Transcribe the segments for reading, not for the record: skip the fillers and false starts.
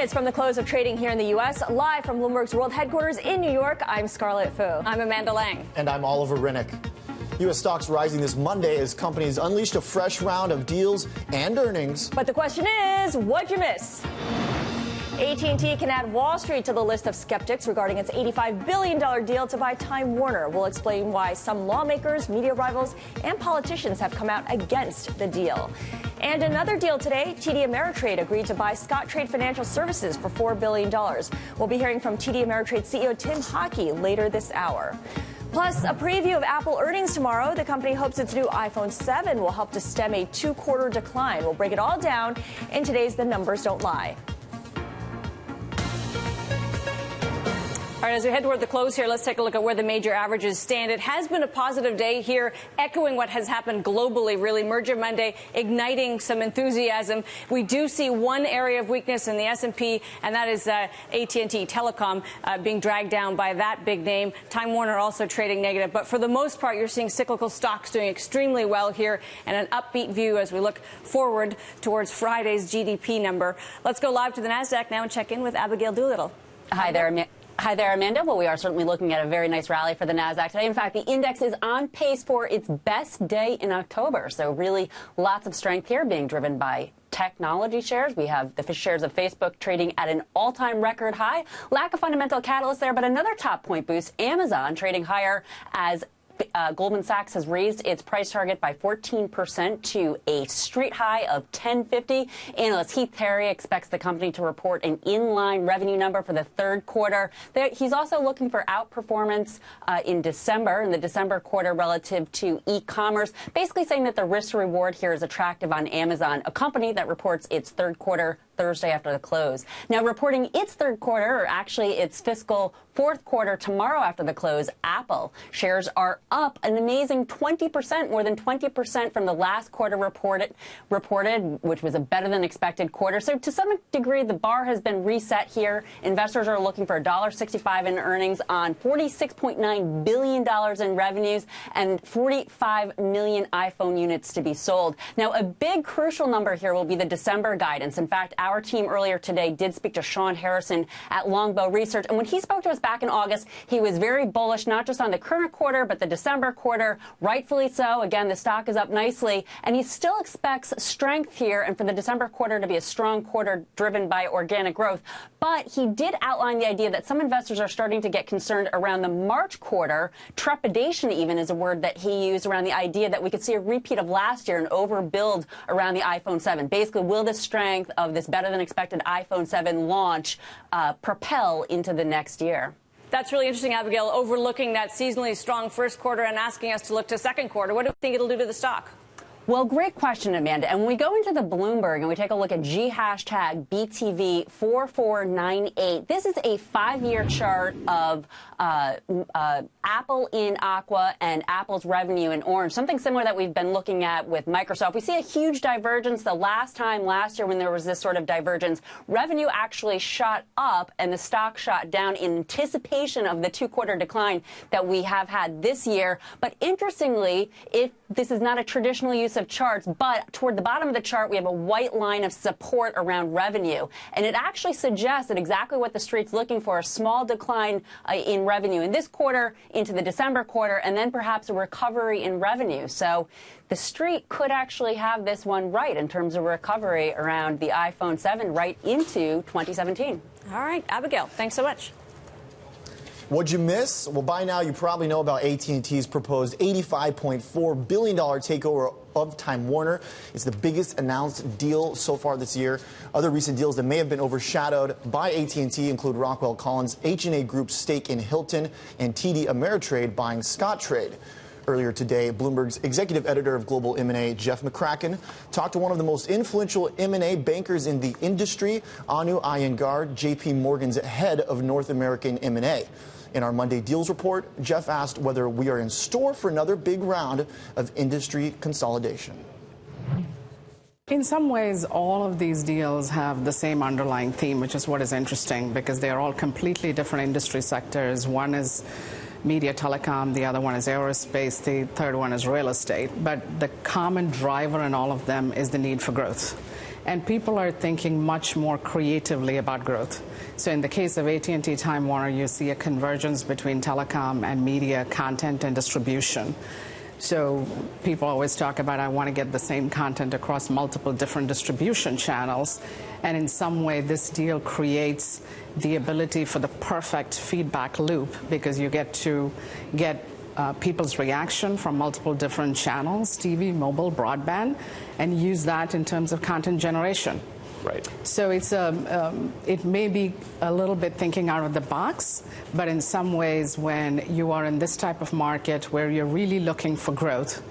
minutes from the close of trading here in the U.S., live from Bloomberg's world headquarters in New York, I'm Scarlet Fu. I'm Amanda Lang. And I'm Oliver Rinnick. U.S. stocks rising this Monday as companies unleashed a fresh round of deals and earnings. But the question is, what'd you miss? AT&T can add Wall Street to the list of skeptics regarding its $85 billion deal to buy Time Warner. We'll explain why some lawmakers, media rivals, and politicians have come out against the deal. And another deal today, TD Ameritrade agreed to buy Scottrade Financial Services for $4 billion. We'll be hearing from TD Ameritrade CEO Tim Hockey later this hour. Plus, a preview of Apple earnings tomorrow. The company hopes its new iPhone 7 will help to stem a two-quarter decline. We'll break it all down in today's The Numbers Don't Lie. All right, as we head toward the close here, let's take a look at where the major averages stand. It has been a positive day here, echoing what has happened globally, really. Merger Monday igniting some enthusiasm. We do see one area of weakness in the S&P, and that is AT&T Telecom being dragged down by that big name. Time Warner also trading negative. But for the most part, you're seeing cyclical stocks doing extremely well here, and an upbeat view as we look forward towards Friday's GDP number. Let's go live to the Nasdaq now and check in with Abigail Doolittle. Hi there, Amanda. Well, we are certainly looking at a very nice rally for the Nasdaq today. In fact, the index is on pace for its best day in October. So really lots of strength here being driven by technology shares. We have the shares of Facebook trading at an all-time record high. Lack of fundamental catalyst there, but another top point boost, Amazon trading higher as Goldman Sachs has raised its price target by 14% to a street high of $10.50. Analyst Heath Terry expects the company to report an in-line revenue number for the third quarter. He's also looking for outperformance in the December quarter relative to e-commerce, basically saying that the risk-to-reward here is attractive on Amazon, a company that reports its third quarter Thursday after the close. Now, reporting its third quarter, or actually its fiscal fourth quarter tomorrow after the close, Apple shares are up an amazing 20%, more than 20% from the last quarter reported, which was a better than expected quarter. So to some degree, the bar has been reset here. Investors are looking for $1.65 in earnings on $46.9 billion in revenues and 45 million iPhone units to be sold. Now, a big crucial number here will be the December guidance. In fact, our team earlier today did speak to Sean Harrison at Longbow Research. And when he spoke to us back in August, he was very bullish, not just on the current quarter, but the December quarter, rightfully so. Again, the stock is up nicely, and he still expects strength here and for the December quarter to be a strong quarter driven by organic growth. But he did outline the idea that some investors are starting to get concerned around the March quarter. Trepidation even is a word that he used around the idea that we could see a repeat of last year, an overbuild around the iPhone 7. Basically, will the strength of this better than expected iPhone 7 launch propel into the next year? That's really interesting, Abigail, overlooking that seasonally strong first quarter and asking us to look to second quarter. What do you think it'll do to the stock? Well, great question, Amanda. And when we go into the Bloomberg and we take a look at G#BTV4498, this is a 5-year chart of Apple in aqua and Apple's revenue in orange, something similar that we've been looking at with Microsoft. We see a huge divergence. The last year when there was this sort of divergence, revenue actually shot up and the stock shot down in anticipation of the two-quarter decline that we have had this year. But interestingly, this is not a traditional use of charts, but toward the bottom of the chart, we have a white line of support around revenue. And it actually suggests that exactly what the street's looking for, a small decline in revenue in this quarter into the December quarter, and then perhaps a recovery in revenue. So the street could actually have this one right in terms of recovery around the iPhone 7 right into 2017. All right, Abigail, thanks so much. What'd you miss? Well, by now you probably know about AT&T's proposed $85.4 billion takeover of Time Warner. It's the biggest announced deal so far this year. Other recent deals that may have been overshadowed by AT&T include Rockwell Collins' H&A Group's stake in Hilton and TD Ameritrade buying Scottrade. Earlier today, Bloomberg's executive editor of global M&A, Jeff McCracken, talked to one of the most influential M&A bankers in the industry, Anu Iyengar, J.P. Morgan's head of North American M&A. In our Monday Deals report, Jeff asked whether we are in store for another big round of industry consolidation. In some ways, all of these deals have the same underlying theme, which is what is interesting, because they are all completely different industry sectors. One is media telecom, the other one is aerospace, the third one is real estate. But the common driver in all of them is the need for growth. And people are thinking much more creatively about growth. So in the case of AT&T Time Warner, you see a convergence between telecom and media, content and distribution. So people always talk about, I want to get the same content across multiple different distribution channels. And in some way, this deal creates the ability for the perfect feedback loop, because you get to get people's reaction from multiple different channels, TV, mobile, broadband, and use that in terms of content generation. Right. So it's it may be a little bit thinking out of the box, but in some ways, when you are in this type of market where you're really looking for growth,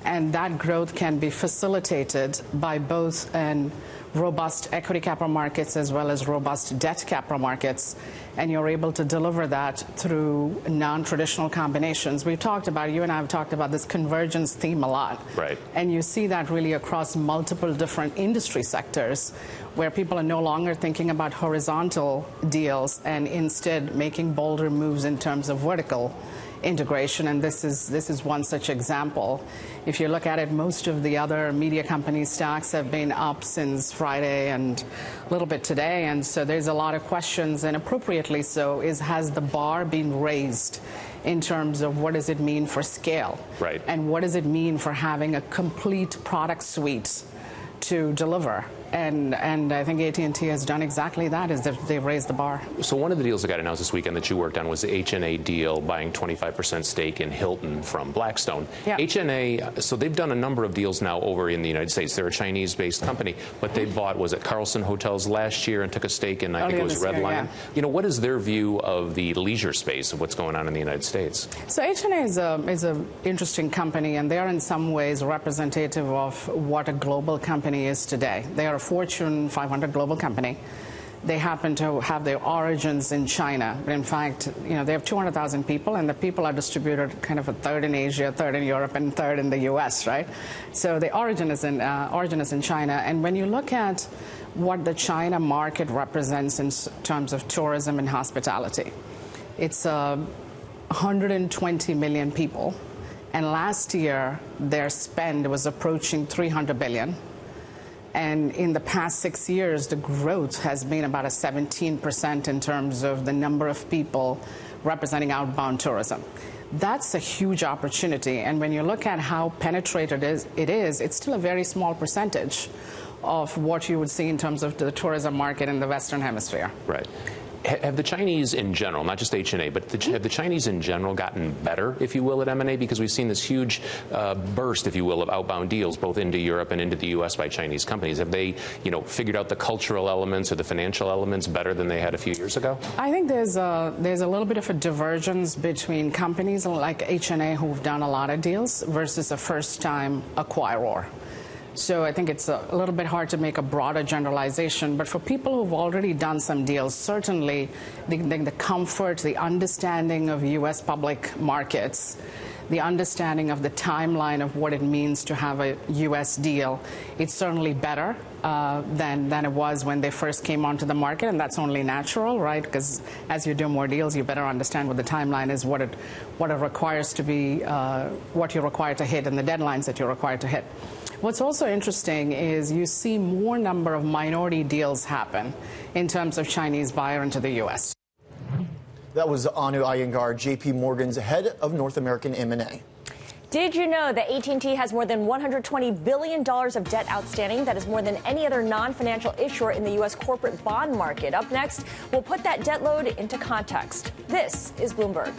and that growth can be facilitated by both an robust equity capital markets as well as robust debt capital markets, and you're able to deliver that through non-traditional combinations. We've talked about, you and I have talked about this convergence theme a lot. Right. And you see that really across multiple different industry sectors, where people are no longer thinking about horizontal deals and instead making bolder moves in terms of vertical integration, and this is one such example. If you look at it, most of the other media company stocks have been up since Friday and a little bit today, and so there's a lot of questions, and appropriately so, has the bar been raised in terms of what does it mean for scale? Right. And what does it mean for having a complete product suite to deliver? And I think AT&T has done exactly that, is that they've raised the bar. So one of the deals that got announced this weekend that you worked on was the HNA deal, buying 25% stake in Hilton from Blackstone. Yeah. HNA, so they've done a number of deals now over in the United States. They're a Chinese-based company, but they bought, was it Carlson Hotels last year, and took a stake in, I think it was Red Lion. Yeah. You know, what is their view of the leisure space of what's going on in the United States? So HNA is an interesting company, and they are in some ways representative of what a global company is today. They are a Fortune 500 global company. They happen to have their origins in China. In fact, you know, they have 200,000 people, and the people are distributed kind of a third in Asia, a third in Europe, and a third in the U.S., right? So the origin is in China. And when you look at what the China market represents in terms of tourism and hospitality, it's 120 million people. And last year, their spend was approaching $300 billion. And in the past 6 years, the growth has been about a 17% in terms of the number of people representing outbound tourism. That's a huge opportunity. And when you look at how penetrated it is, it's still a very small percentage of what you would see in terms of the tourism market in the Western Hemisphere. Right. Have the Chinese in general, not just HNA, but have the Chinese in general gotten better, if you will, at M&A? Because we've seen this huge burst, if you will, of outbound deals, both into Europe and into the U.S. by Chinese companies. Have they, you know, figured out the cultural elements or the financial elements better than they had a few years ago? I think there's a little bit of a divergence between companies like HNA, who've done a lot of deals, versus a first-time acquirer. So I think it's a little bit hard to make a broader generalization, but for people who've already done some deals, certainly the comfort, the understanding of U.S. public markets, the understanding of the timeline of what it means to have a U.S. deal, it's certainly better than it was when they first came onto the market, and that's only natural, right? Because as you do more deals, you better understand what the timeline is, what it requires to be, what you're required to hit, and the deadlines that you're required to hit. What's also interesting is you see more number of minority deals happen in terms of Chinese buyer into the U.S. That was Anu Iyengar, J.P. Morgan's head of North American M&A. Did you know that AT&T has more than $120 billion of debt outstanding? That is more than any other non-financial issuer in the U.S. corporate bond market. Up next, we'll put that debt load into context. This is Bloomberg.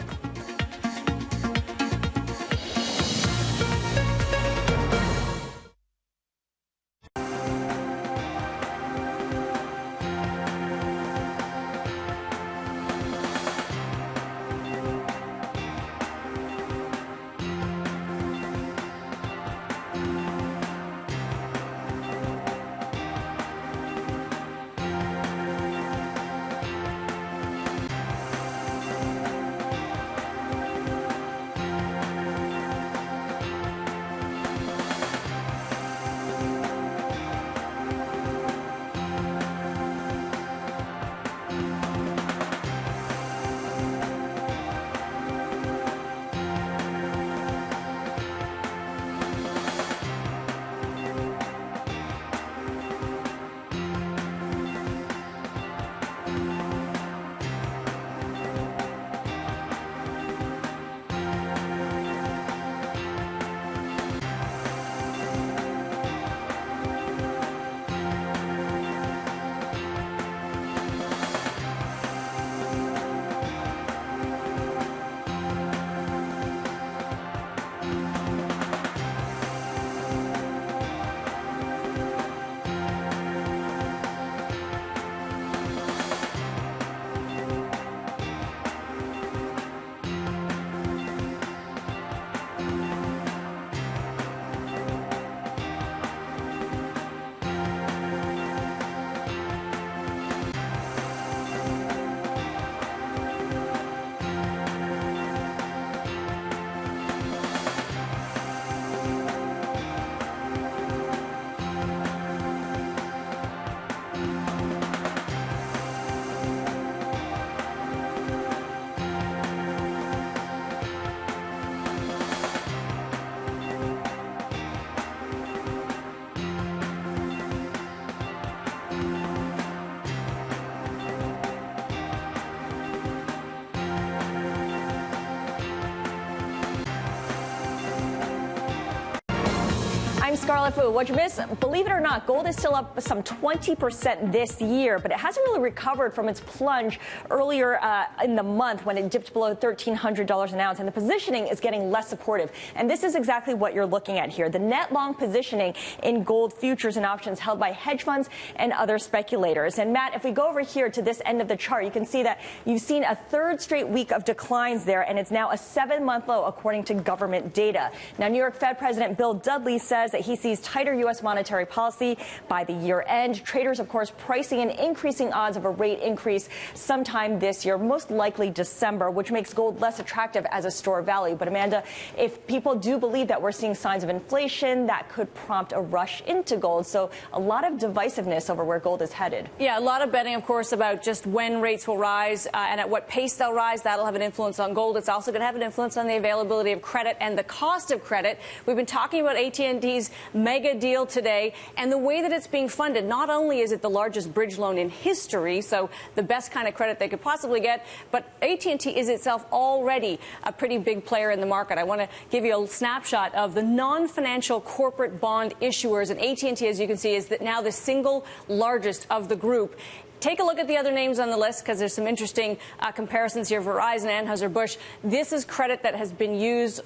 I'm Scarlet. What'd you miss? Believe it or not, gold is still up some 20% this year, but it hasn't really recovered from its plunge earlier in the month when it dipped below $1,300 an ounce, and the positioning is getting less supportive. And this is exactly what you're looking at here. The net long positioning in gold futures and options held by hedge funds and other speculators. And Matt, if we go over here to this end of the chart, you can see that you've seen a third straight week of declines there, and it's now a 7-month low according to government data. Now, New York Fed President Bill Dudley says that he sees tighter U.S. monetary policy by the year end. Traders, of course, pricing in increasing odds of a rate increase sometime this year, most likely December, which makes gold less attractive as a store of value. But Amanda, if people do believe that we're seeing signs of inflation, that could prompt a rush into gold. So a lot of divisiveness over where gold is headed. Yeah, a lot of betting, of course, about just when rates will rise and at what pace they'll rise. That'll have an influence on gold. It's also going to have an influence on the availability of credit and the cost of credit. We've been talking about AT&T's mega deal today and the way that it's being funded. Not only is it the largest bridge loan in history, so the best kind of credit they could possibly get, but AT&T is itself already a pretty big player in the market. I want to give you a snapshot of the non-financial corporate bond issuers, and AT&T, as you can see, is now the single largest of the group. Take a look at the other names on the list because there's some interesting comparisons here. Verizon, Anheuser-Busch. This is credit that has been used,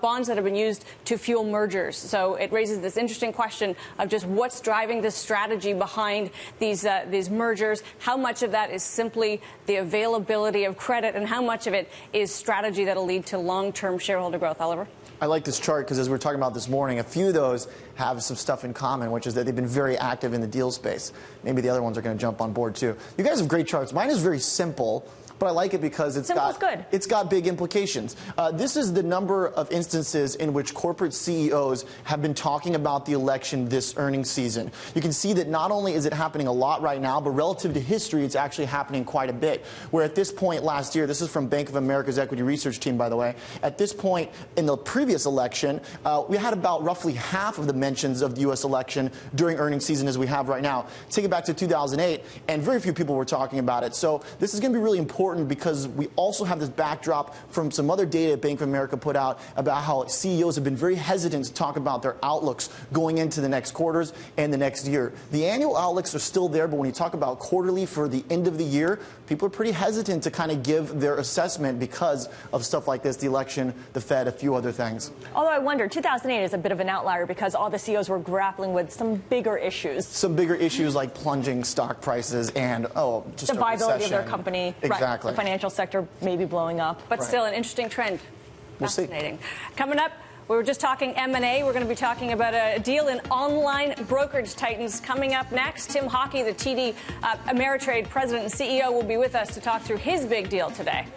bonds that have been used to fuel mergers. So it raises this interesting question of just what's driving the strategy behind these mergers. How much of that is simply the availability of credit, and how much of it is strategy that'll lead to long-term shareholder growth? Oliver? I like this chart because, as we were talking about this morning, a few of those have some stuff in common, which is that they've been very active in the deal space. Maybe the other ones are going to jump on board, too. You guys have great charts. Mine is very simple, but I like it because it's got big implications. This is the number of instances in which corporate CEOs have been talking about the election this earnings season. You can see that not only is it happening a lot right now, but relative to history, it's actually happening quite a bit. Where at this point last year, this is from Bank of America's equity research team, by the way, at this point in the previous election, we had about roughly half of the mentions of the U.S. election during earnings season as we have right now. Take it back to 2008, and very few people were talking about it. So this is going to be really important because we also have this backdrop from some other data Bank of America put out about how CEOs have been very hesitant to talk about their outlooks going into the next quarters and the next year. The annual outlooks are still there, but when you talk about quarterly for the end of the year, people are pretty hesitant to kind of give their assessment because of stuff like this, the election, the Fed, a few other things. Although I wonder, 2008 is a bit of an outlier because all the CEOs were grappling with some bigger issues. Some bigger issues like plunging stock prices and, just the viability of their company. Exactly. The financial sector maybe blowing up. But still an interesting trend. We'll Fascinating. See. Coming up, we were just talking M&A. We're going to be talking about a deal in online brokerage titans. Coming up next, Tim Hockey, the TD Ameritrade president and CEO, will be with us to talk through his big deal today.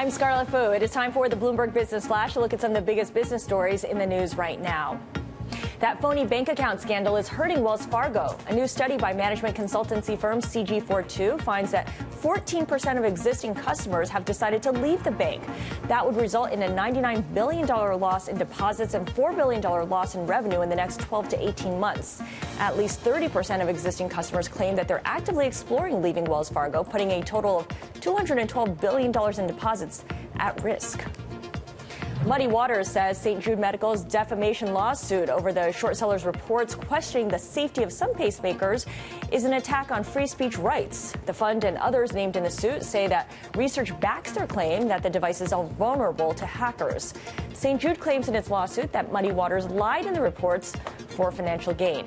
I'm Scarlet Fu. It is time for the Bloomberg Business Flash, a look at some of the biggest business stories in the news right now. That phony bank account scandal is hurting Wells Fargo. A new study by management consultancy firm CG42 finds that 14% of existing customers have decided to leave the bank. That would result in a $99 billion loss in deposits and $4 billion loss in revenue in the next 12 to 18 months. At least 30% of existing customers claim that they're actively exploring leaving Wells Fargo, putting a total of $212 billion in deposits at risk. Muddy Waters says St. Jude Medical's defamation lawsuit over the short seller's reports questioning the safety of some pacemakers is an attack on free speech rights. The fund and others named in the suit say that research backs their claim that the devices are vulnerable to hackers. St. Jude claims in its lawsuit that Muddy Waters lied in the reports for financial gain.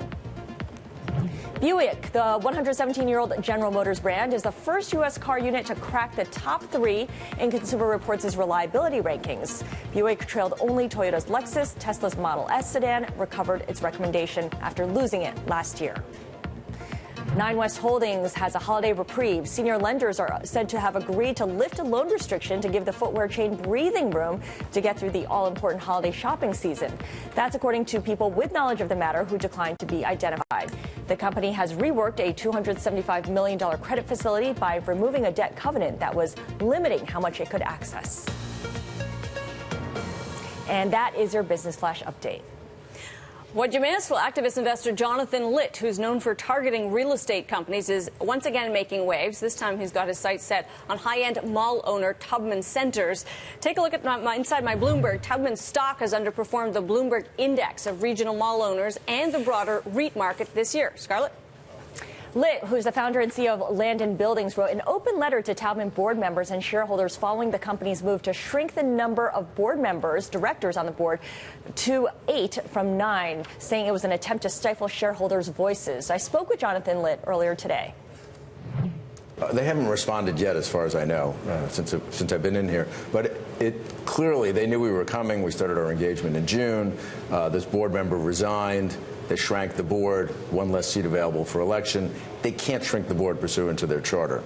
Buick, the 117-year-old General Motors brand, is the first U.S. car unit to crack the top 3 in Consumer Reports' reliability rankings. Buick trailed only Toyota's Lexus. Tesla's Model S sedan recovered its recommendation after losing it last year. Nine West Holdings has a holiday reprieve. Senior lenders are said to have agreed to lift a loan restriction to give the footwear chain breathing room to get through the all-important holiday shopping season. That's according to people with knowledge of the matter who declined to be identified. The company has reworked a $275 million credit facility by removing a debt covenant that was limiting how much it could access. And that is your Business Flash update. What you missed? Well, activist investor Jonathan Litt, who's known for targeting real estate companies, is once again making waves. This time he's got his sights set on high-end mall owner Taubman Centers. Take a look at inside my Bloomberg. Taubman's stock has underperformed the Bloomberg index of regional mall owners and the broader REIT market this year. Scarlet? Litt, who's the founder and CEO of Land and Buildings, wrote an open letter to Taubman board members and shareholders following the company's move to shrink the number of board members, directors on the board, to 8 from 9, saying it was an attempt to stifle shareholders' voices. I spoke with Jonathan Litt earlier today. They haven't responded yet, as far as I know, since I've been in here. But it clearly, they knew we were coming. We started our engagement in June. This board member resigned. They shrank the board, one less seat available for election. They can't shrink the board pursuant to their charter.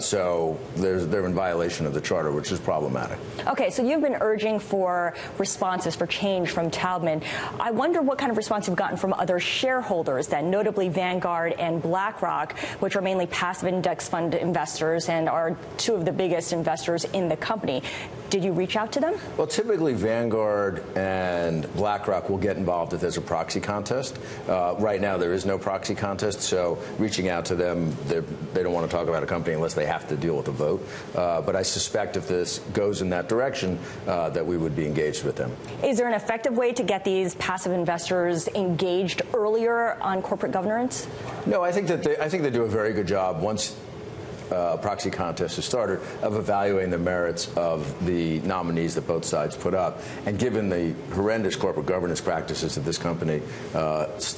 So they're in violation of the charter, which is problematic. Okay, so you've been urging for responses, for change from Taubman. I wonder what kind of response you've gotten from other shareholders, then, notably Vanguard and BlackRock, which are mainly passive index fund investors and are 2 of the biggest investors in the company. Did you reach out to them? Well, typically Vanguard and BlackRock will get involved if there's a proxy contest. Right now there is no proxy contest, so reaching out to them, they don't want to talk about a company unless they have to deal with a vote. But I suspect if this goes in that direction, that we would be engaged with them. Is there an effective way to get these passive investors engaged earlier on corporate governance? No, I think they do a very good job once proxy contest has started of evaluating the merits of the nominees that both sides put up. And given the horrendous corporate governance practices of this company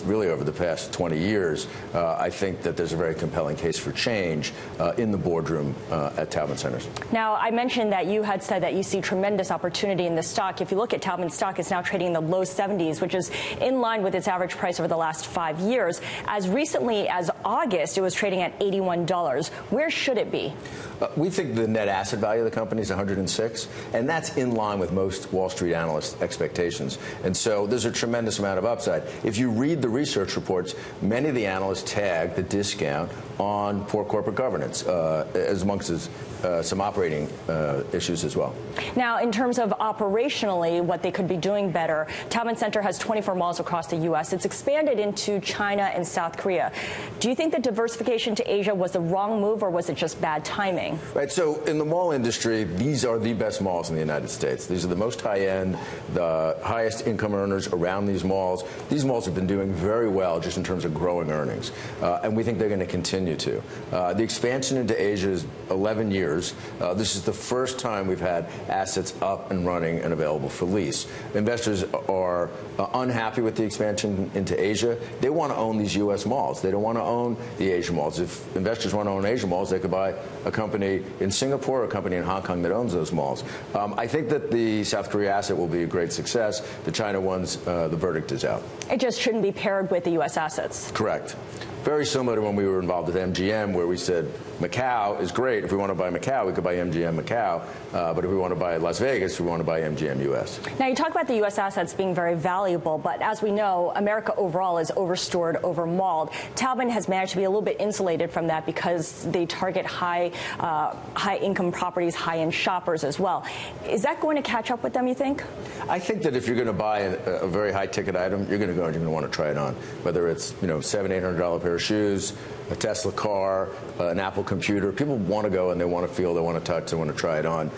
really over the past 20 years, I think that there's a very compelling case for change in the boardroom at Taubman Centers. Now, I mentioned that you had said that you see tremendous opportunity in the stock. If you look at Taubman stock, it's now trading in the low 70s, which is in line with its average price over the last 5 years. As recently as August, it was trading at $81. Where should it be? We think the net asset value of the company is 106, and that's in line with most Wall Street analysts' expectations. And so there's a tremendous amount of upside. If you read the research reports, many of the analysts tag the discount on poor corporate governance, as amongst some operating issues as well. Now, in terms of operationally, what they could be doing better, Taubman Center has 24 malls across the U.S. It's expanded into China and South Korea. Do you think the diversification to Asia was the wrong move, or was it just bad timing? Right. So in the mall industry, these are the best malls in the United States. These are the most high-end, the highest income earners around these malls. These malls have been doing very well just in terms of growing earnings, and we think they're going to continue to. The expansion into Asia is 11 years. This is the first time we've had assets up and running and available for lease. Investors are unhappy with the expansion into Asia. They want to own these U.S. malls. They don't want to own the Asian malls. If investors want to own Asian malls, they could buy a company in Singapore or a company in Hong Kong that owns those malls. I think that the South Korea asset will be a great success. The China ones, the verdict is out. It just shouldn't be paired with the U.S. assets. Correct. Very similar to when we were involved with MGM, where we said Macau is great. If we want to buy Macau, we could buy MGM Macau. But if we want to buy Las Vegas, we want to buy MGM US. Now, you talk about the U.S. assets being very valuable, but as we know, America overall is overstored, overmauled. Taubman has managed to be a little bit insulated from that because they target high-income properties, high-end shoppers as well. Is that going to catch up with them, you think? I think that if you're going to buy a very high-ticket item, you're going to go and you're going to want to try it on. Whether it's, $700, $800 pair of shoes, a Tesla car, an Apple computer. People want to go and they want to feel, they want to touch, they want to try it on.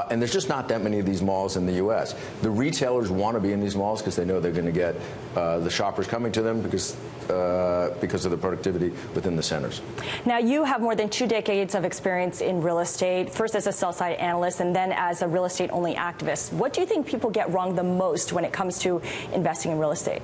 And there's just not that many of these malls in the U.S. The retailers want to be in these malls because they know they're going to get the shoppers coming to them because of the productivity within the centers. Now, you have more than 2 decades of experience in real estate, first as a sell-side analyst and then as a real estate-only activist. What do you think people get wrong the most when it comes to investing in real estate?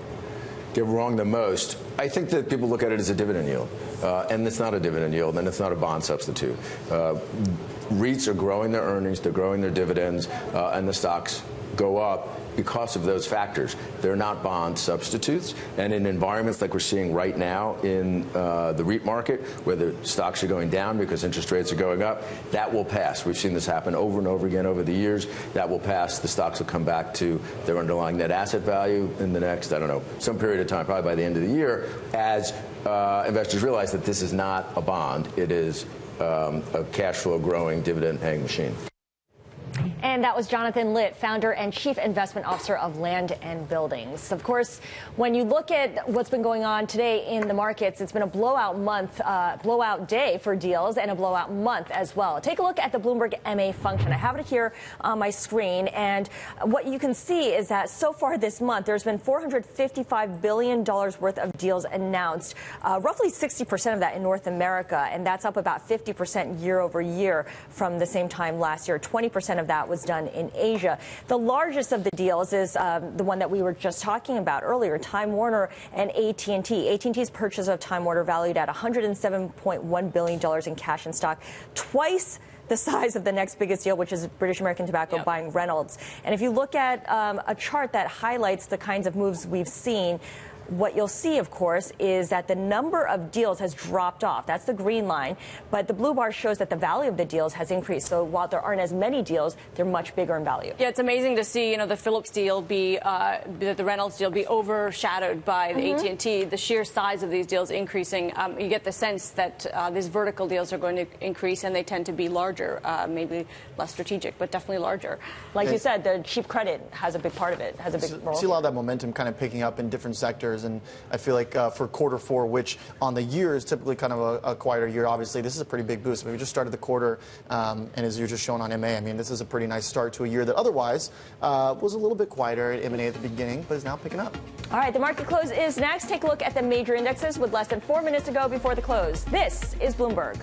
Get wrong the most? I think that people look at it as a dividend yield, and it's not a dividend yield, and it's not a bond substitute. REITs are growing their earnings, they're growing their dividends, and the stocks go up because of those factors. They're not bond substitutes, and in environments like we're seeing right now in the REIT market, where the stocks are going down because interest rates are going up, that will pass. We've seen this happen over and over again over the years. That will pass. The stocks will come back to their underlying net asset value in the next, some period of time, probably by the end of the year, as investors realize that this is not a bond. It is a cash flow growing, dividend paying machine. And that was Jonathan Litt, founder and chief investment officer of Land and Buildings. Of course, when you look at what's been going on today in the markets, it's been a blowout day for deals and a blowout month as well. Take a look at the Bloomberg MA function. I have it here on my screen. And what you can see is that so far this month, there's been $455 billion worth of deals announced, roughly 60% of that in North America. And that's up about 50% year over year from the same time last year. 20% of that was done in Asia. The largest of the deals is the one that we were just talking about earlier, Time Warner and AT&T. AT&T's purchase of Time Warner valued at $107.1 billion in cash and stock, twice the size of the next biggest deal, which is British American Tobacco buying Reynolds. And if you look at a chart that highlights the kinds of moves we've seen, what you'll see, of course, is that the number of deals has dropped off. That's the green line. But the blue bar shows that the value of the deals has increased. So while there aren't as many deals, they're much bigger in value. Yeah, it's amazing to see, the Philips deal the Reynolds deal be overshadowed by the AT&T. The sheer size of these deals increasing. You get the sense that these vertical deals are going to increase, and they tend to be larger, maybe less strategic, but definitely larger. Like you said, the cheap credit has a big part of it, has a big role. See a lot of that momentum kind of picking up in different sectors. And I feel like for Q4, which on the year is typically kind of a quieter year, obviously, this is a pretty big boost. I mean, we just started the quarter, and as you're just showing on MA, I mean, this is a pretty nice start to a year that otherwise was a little bit quieter at M&A at the beginning, but is now picking up. All right, the market close is next. Take a look at the major indexes with less than 4 minutes to go before the close. This is Bloomberg.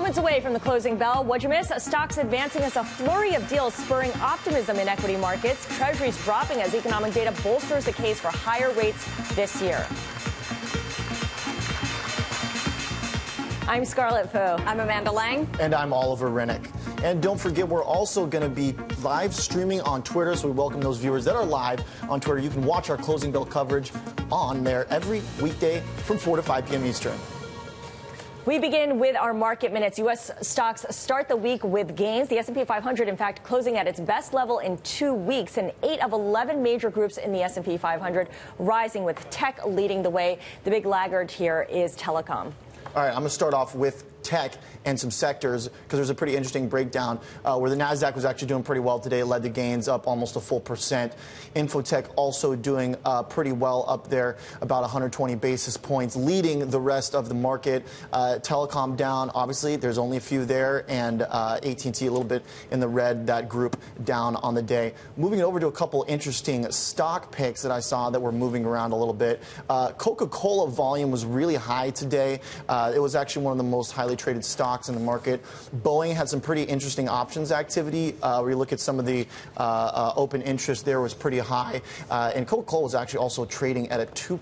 Moments away from the closing bell. What'd you miss? Stocks advancing as a flurry of deals spurring optimism in equity markets. Treasuries dropping as economic data bolsters the case for higher rates this year. I'm Scarlet Fu. I'm Amanda Lang. And I'm Oliver Rennick. And don't forget, we're also going to be live streaming on Twitter, so we welcome those viewers that are live on Twitter. You can watch our closing bell coverage on there every weekday from 4 to 5 p.m. Eastern. We begin with our market minutes. U.S. stocks start the week with gains. The S&P 500, in fact, closing at its best level in 2 weeks. And 8 of 11 major groups in the S&P 500 rising, with tech leading the way. The big laggard here is telecom. All right, I'm going to start off with tech and some sectors because there's a pretty interesting breakdown where the Nasdaq was actually doing pretty well today, led the gains up almost a full %. Infotech also doing pretty well up there, about 120 basis points, leading the rest of the market. Telecom down, obviously, there's only a few there, and AT&T a little bit in the red, that group down on the day. Moving over to a couple interesting stock picks that I saw that were moving around a little bit. Coca-Cola volume was really high today. It was actually one of the most highly traded stocks in the market. Boeing had some pretty interesting options activity. We look at some of the open interest there was pretty high. And Coca-Cola was actually also trading at a 2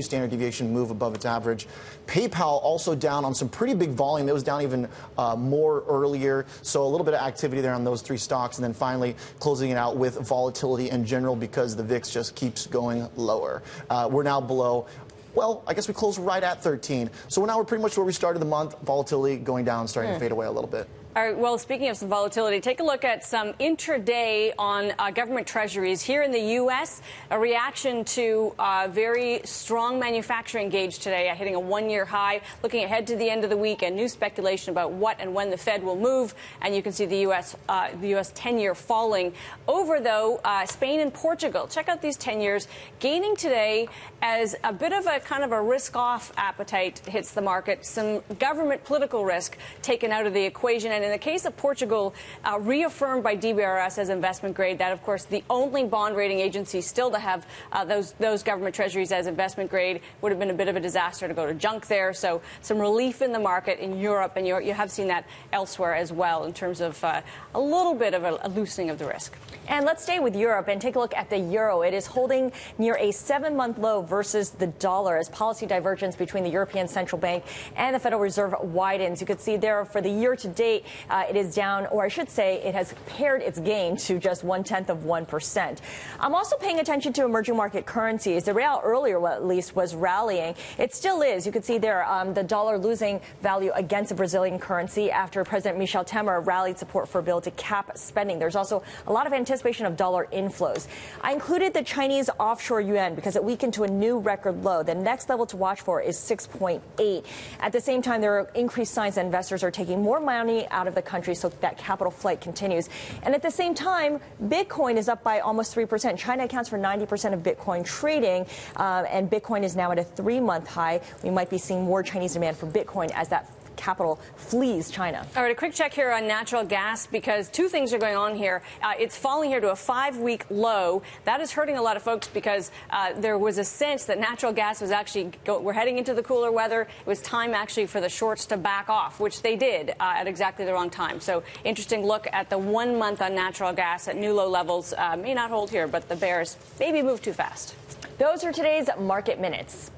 standard deviation move above its average. PayPal also down on some pretty big volume. It was down even more earlier. So a little bit of activity there on those 3 stocks. And then finally closing it out with volatility in general because the VIX just keeps going lower. We're now below. Well, I guess we closed right at 13. So now we're pretty much where we started the month. Volatility going down, starting to fade away a little bit. All right, well, speaking of some volatility, take a look at some intraday on government treasuries. Here in the U.S., a reaction to very strong manufacturing gauge today, hitting a 1-year high. Looking ahead to the end of the week, and new speculation about what and when the Fed will move. And you can see the U.S. 10-year falling. Over, though, Spain and Portugal. Check out these 10 years gaining today as a bit of a kind of a risk-off appetite hits the market. Some government political risk taken out of the equation. And in the case of Portugal, reaffirmed by DBRS as investment grade, that, of course, the only bond rating agency still to have those government treasuries as investment grade. Would have been a bit of a disaster to go to junk there. So some relief in the market in Europe, and you have seen that elsewhere as well in terms of a little bit of a loosening of the risk. And let's stay with Europe and take a look at the euro. It is holding near a 7-month low versus the dollar as policy divergence between the European Central Bank and the Federal Reserve widens. You could see there for the year to date, it is down, or I should say it has pared its gain to just 0.1%. I'm also paying attention to emerging market currencies. The real earlier, at least, was rallying. It still is. You can see there the dollar losing value against the Brazilian currency after President Michel Temer rallied support for a bill to cap spending. There's also a lot of anticipation of dollar inflows. I included the Chinese offshore yuan because it weakened to a new record low. The next level to watch for is 6.8. At the same time, there are increased signs that investors are taking more money out of the country, so that capital flight continues. And at the same time, Bitcoin is up by almost 3%. China accounts for 90% of Bitcoin trading, and Bitcoin is now at a 3-month high. We might be seeing more Chinese demand for Bitcoin as that capital flees China. All right, a quick check here on natural gas because 2 things are going on here. It's falling here to a 5-week low. That is hurting a lot of folks because there was a sense that natural gas was actually we're heading into the cooler weather. It was time actually for the shorts to back off, which they did at exactly the wrong time. So interesting look at the 1 month on natural gas at new low levels. May not hold here, but the bears maybe move too fast. Those are today's market minutes.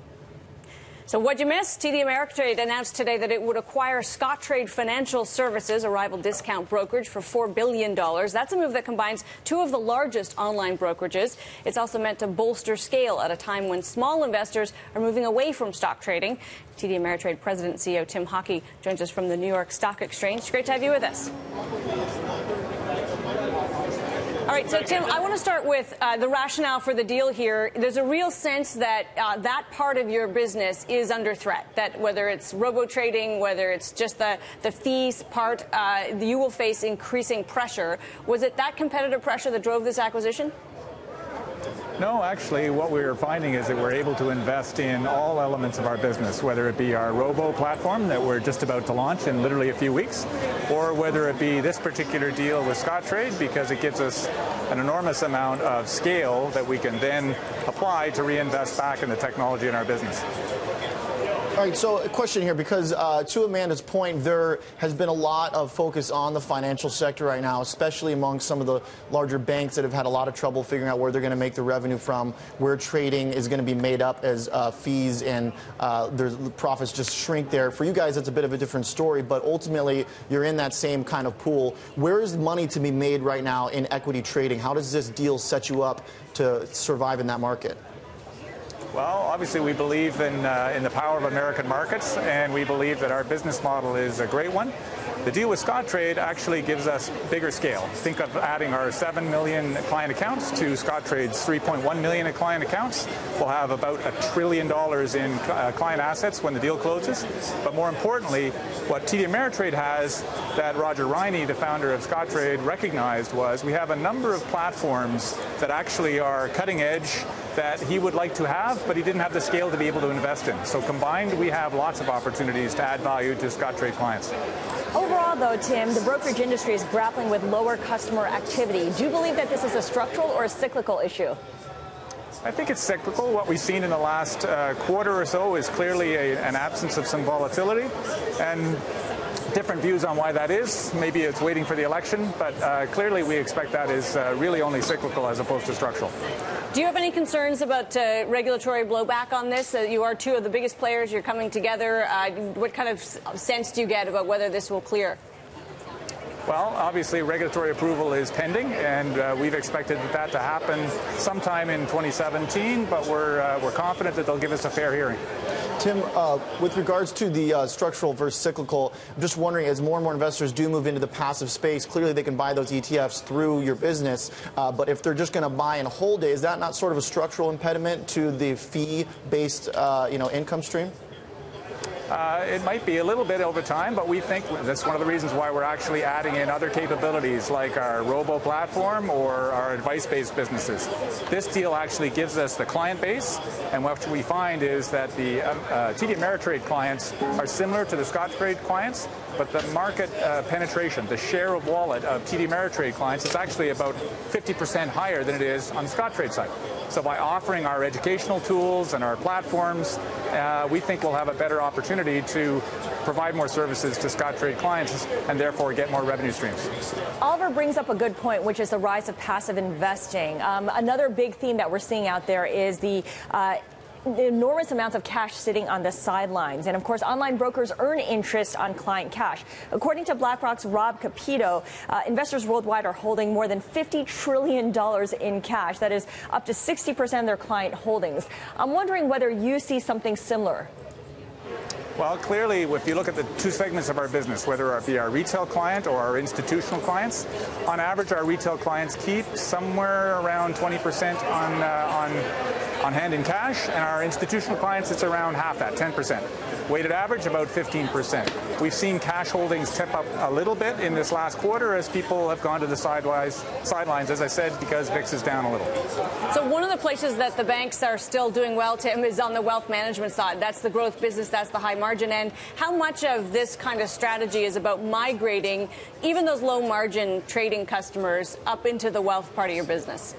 So what'd you miss? TD Ameritrade announced today that it would acquire Scottrade Financial Services, a rival discount brokerage, for $4 billion. That's a move that combines 2 of the largest online brokerages. It's also meant to bolster scale at a time when small investors are moving away from stock trading. TD Ameritrade President and CEO Tim Hockey joins us from the New York Stock Exchange. Great to have you with us. All right, so Tim, I want to start with the rationale for the deal here. There's a real sense that that part of your business is under threat, that whether it's robo-trading, whether it's just the fees part, you will face increasing pressure. Was it that competitive pressure that drove this acquisition? No, actually, what we're finding is that we're able to invest in all elements of our business, whether it be our robo platform that we're just about to launch in literally a few weeks, or whether it be this particular deal with Scottrade, because it gives us an enormous amount of scale that we can then apply to reinvest back in the technology in our business. All right, so a question here, because to Amanda's point, there has been a lot of focus on the financial sector right now, especially among some of the larger banks that have had a lot of trouble figuring out where they're going to make the revenue from, where trading is going to be made up as fees and their profits just shrink there. For you guys, that's a bit of a different story, but ultimately you're in that same kind of pool. Where is money to be made right now in equity trading? How does this deal set you up to survive in that market? Well, obviously we believe in the power of American markets, and we believe that our business model is a great one. The deal with Scottrade actually gives us bigger scale. Think of adding our 7 million client accounts to Scottrade's 3.1 million client accounts. We'll have about $1 trillion in client assets when the deal closes. But more importantly, what TD Ameritrade has that Roger Riney, the founder of Scottrade, recognized was we have a number of platforms that actually are cutting edge that he would like to have, but he didn't have the scale to be able to invest in. So combined, we have lots of opportunities to add value to Scottrade clients. Overall, though, Tim, the brokerage industry is grappling with lower customer activity. Do you believe that this is a structural or a cyclical issue? I think it's cyclical. What we've seen in the last quarter or so is clearly an absence of some volatility, and different views on why that is. Maybe it's waiting for the election, but clearly we expect that is really only cyclical as opposed to structural. Do you have any concerns about regulatory blowback on this? You are two of the biggest players. You're coming together. What kind of sense do you get about whether this will clear? Well, obviously, regulatory approval is pending, and we've expected that to happen sometime in 2017, but we're confident that they'll give us a fair hearing. Tim, with regards to the structural versus cyclical, I'm just wondering, as more and more investors do move into the passive space, clearly they can buy those ETFs through your business, but if they're just going to buy and hold it, is that not sort of a structural impediment to the fee-based income stream? It might be a little bit over time, but we think that's one of the reasons why we're actually adding in other capabilities like our robo platform or our advice-based businesses. This deal actually gives us the client base, and what we find is that the TD Ameritrade clients are similar to the Scottrade clients, but the market penetration, the share of wallet of TD Ameritrade clients is actually about 50% higher than it is on the Scottrade side. So by offering our educational tools and our platforms, we think we'll have a better opportunity to provide more services to Scottrade clients and therefore get more revenue streams. Oliver brings up a good point, which is the rise of passive investing. Another big theme that we're seeing out there is the enormous amounts of cash sitting on the sidelines. And of course, online brokers earn interest on client cash. According to BlackRock's Rob Capito, investors worldwide are holding more than $50 trillion in cash. That is up to 60% of their client holdings. I'm wondering whether you see something similar. Well, clearly, if you look at the two segments of our business, whether it be our retail client or our institutional clients, on average, our retail clients keep somewhere around 20% on hand in cash, and our institutional clients, it's around half that, 10%. Weighted average, about 15%. We've seen cash holdings tip up a little bit in this last quarter as people have gone to the sidelines, as I said, because VIX is down a little. So one of the places that the banks are still doing well, Tim, is on the wealth management side. That's the growth business, that's the high margin end. How much of this kind of strategy is about migrating even those low margin trading customers up into the wealth part of your business?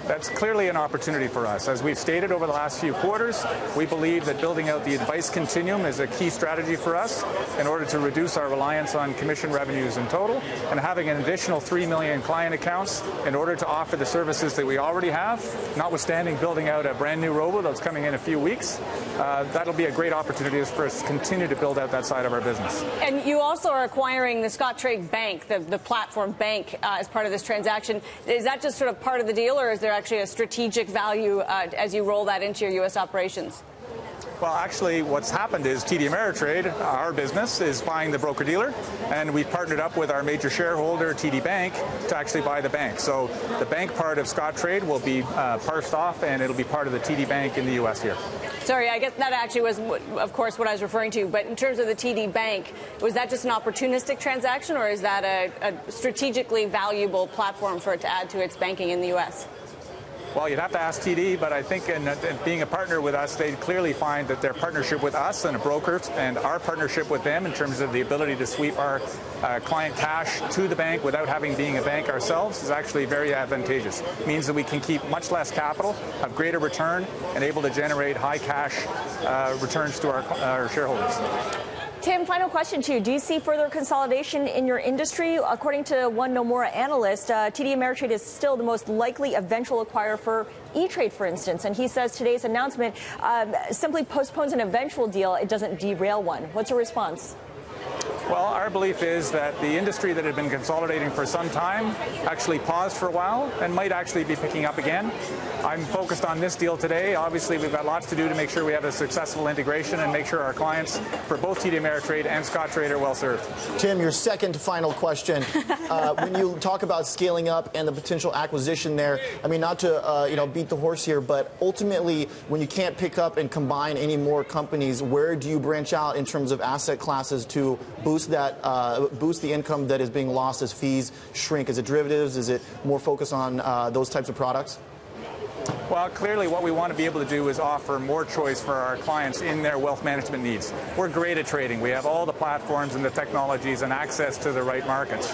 That's clearly an opportunity for us. As we've stated over the last few quarters, we believe that building out the advice continuum is a key strategy for us in order to reduce our reliance on commission revenues in total, and having an additional 3 million client accounts in order to offer the services that we already have, notwithstanding building out a brand new robo that's coming in a few weeks. That'll be a great opportunity for us to continue to build out that side of our business. And you also are acquiring the Scottrade Bank, the platform bank, as part of this transaction. Is that just sort of part of the deal, or is there actually a strategic value as you roll that into your U.S. operations? Well, actually, what's happened is TD Ameritrade, our business, is buying the broker-dealer, and we've partnered up with our major shareholder, TD Bank, to actually buy the bank. So the bank part of Scottrade will be parsed off, and it'll be part of the TD Bank in the U.S. here. Sorry, I guess that actually was, of course, what I was referring to. But in terms of the TD Bank, was that just an opportunistic transaction, or is that a strategically valuable platform for it to add to its banking in the U.S.? Well, you'd have to ask TD, but I think in being a partner with us, they clearly find that their partnership with us and a broker and our partnership with them in terms of the ability to sweep our client cash to the bank without having being a bank ourselves is actually very advantageous. It means that we can keep much less capital, have greater return, and able to generate high cash returns to our shareholders. Tim, final question to you. Do you see further consolidation in your industry? According to one Nomura analyst, TD Ameritrade is still the most likely eventual acquirer for E-Trade, for instance. And he says today's announcement simply postpones an eventual deal. It doesn't derail one. What's your response? Well, our belief is that the industry that had been consolidating for some time actually paused for a while and might actually be picking up again. I'm focused on this deal today. Obviously, we've got lots to do to make sure we have a successful integration and make sure our clients for both TD Ameritrade and Scottrade are well served. Tim, your second final question. When you talk about scaling up and the potential acquisition there, I mean, not to beat the horse here, but ultimately, when you can't pick up and combine any more companies, where do you branch out in terms of asset classes to boost the income that is being lost as fees shrink? Is it derivatives? Is it more focused on those types of products? Well, clearly what we want to be able to do is offer more choice for our clients in their wealth management needs. We're great at trading. We have all the platforms and the technologies and access to the right markets.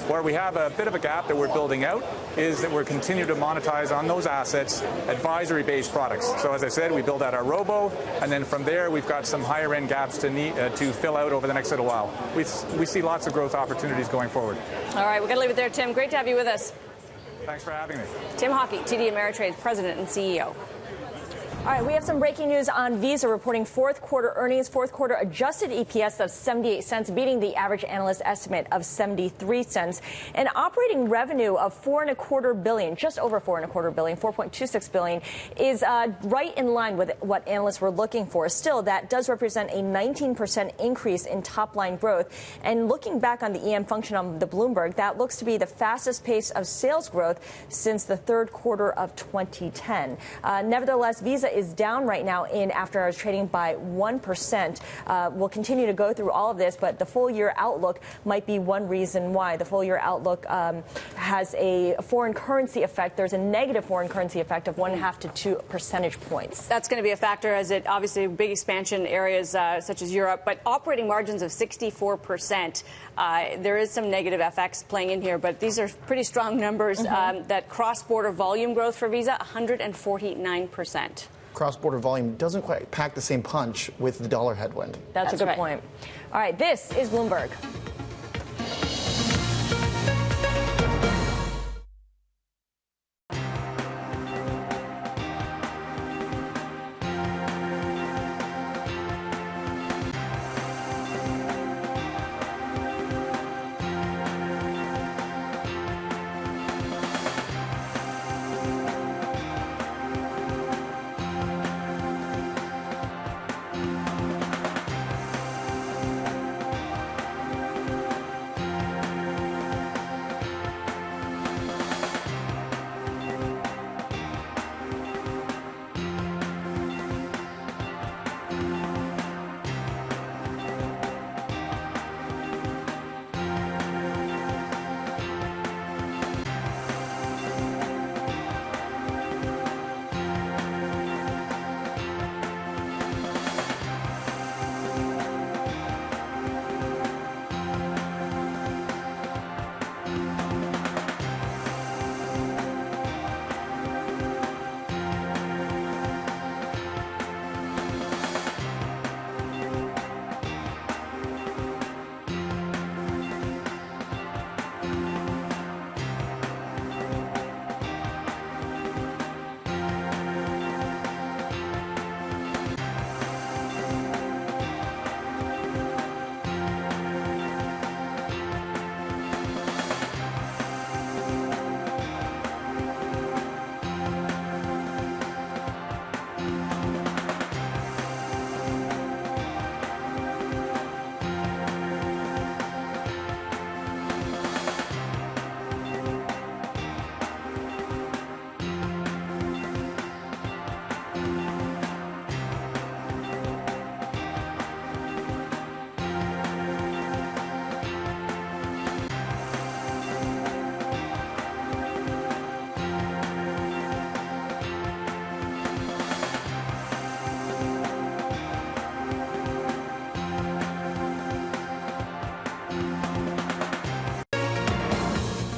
Where we have a bit of a gap that we're building out is that we're continuing to monetize on those assets advisory-based products. So as I said, we build out our robo, and then from there we've got some higher-end gaps to fill out over the next little while. We see lots of growth opportunities going forward. All right, we're going to leave it there, Tim. Great to have you with us. Thanks for having me. Tim Hockey, TD Ameritrade's president and CEO. All right, we have some breaking news on Visa reporting fourth quarter earnings, fourth quarter adjusted EPS of 78 cents, beating the average analyst estimate of 73 cents. And operating revenue of $4.25 billion, just over $4.25 billion, $4.26 billion, is right in line with what analysts were looking for. Still, that does represent a 19% increase in top line growth. And looking back on the EM function on the Bloomberg, that looks to be the fastest pace of sales growth since the third quarter of 2010. Nevertheless, Visa is down right now in after hours trading by 1%. We'll continue to go through all of this, but the full year outlook might be one reason why. The full year outlook has a foreign currency effect. There's a negative foreign currency effect of 1.5 to 2 percentage points. That's going to be a factor as it obviously big expansion areas such as Europe, but operating margins of 64%. There is some negative FX playing in here, but these are pretty strong numbers. That cross-border volume growth for Visa, 149%. Cross-border volume doesn't quite pack the same punch with the dollar headwind. That's a good point. All right, this is Bloomberg.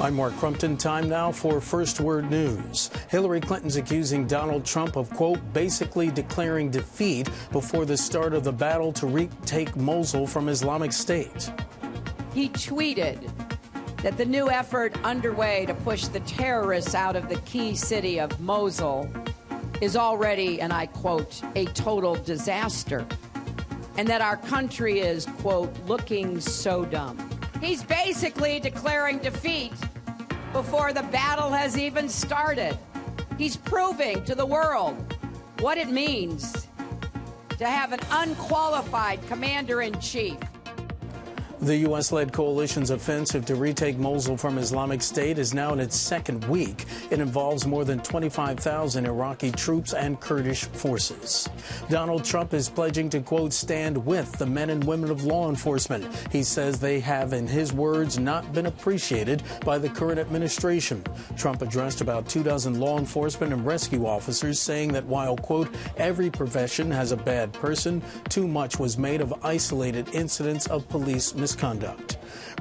I'm Mark Crumpton. Time now for First Word News. Hillary Clinton's accusing Donald Trump of, quote, basically declaring defeat before the start of the battle to retake Mosul from Islamic State. He tweeted that the new effort underway to push the terrorists out of the key city of Mosul is already, and I quote, a total disaster, and that our country is, quote, looking so dumb. He's basically declaring defeat before the battle has even started. He's proving to the world what it means to have an unqualified commander-in-chief. The U.S.-led coalition's offensive to retake Mosul from Islamic State is now in its second week. It involves more than 25,000 Iraqi troops and Kurdish forces. Donald Trump is pledging to, quote, stand with the men and women of law enforcement. He says they have, in his words, not been appreciated by the current administration. Trump addressed about 24 law enforcement and rescue officers, saying that while, quote, every profession has a bad person, too much was made of isolated incidents of police misconduct.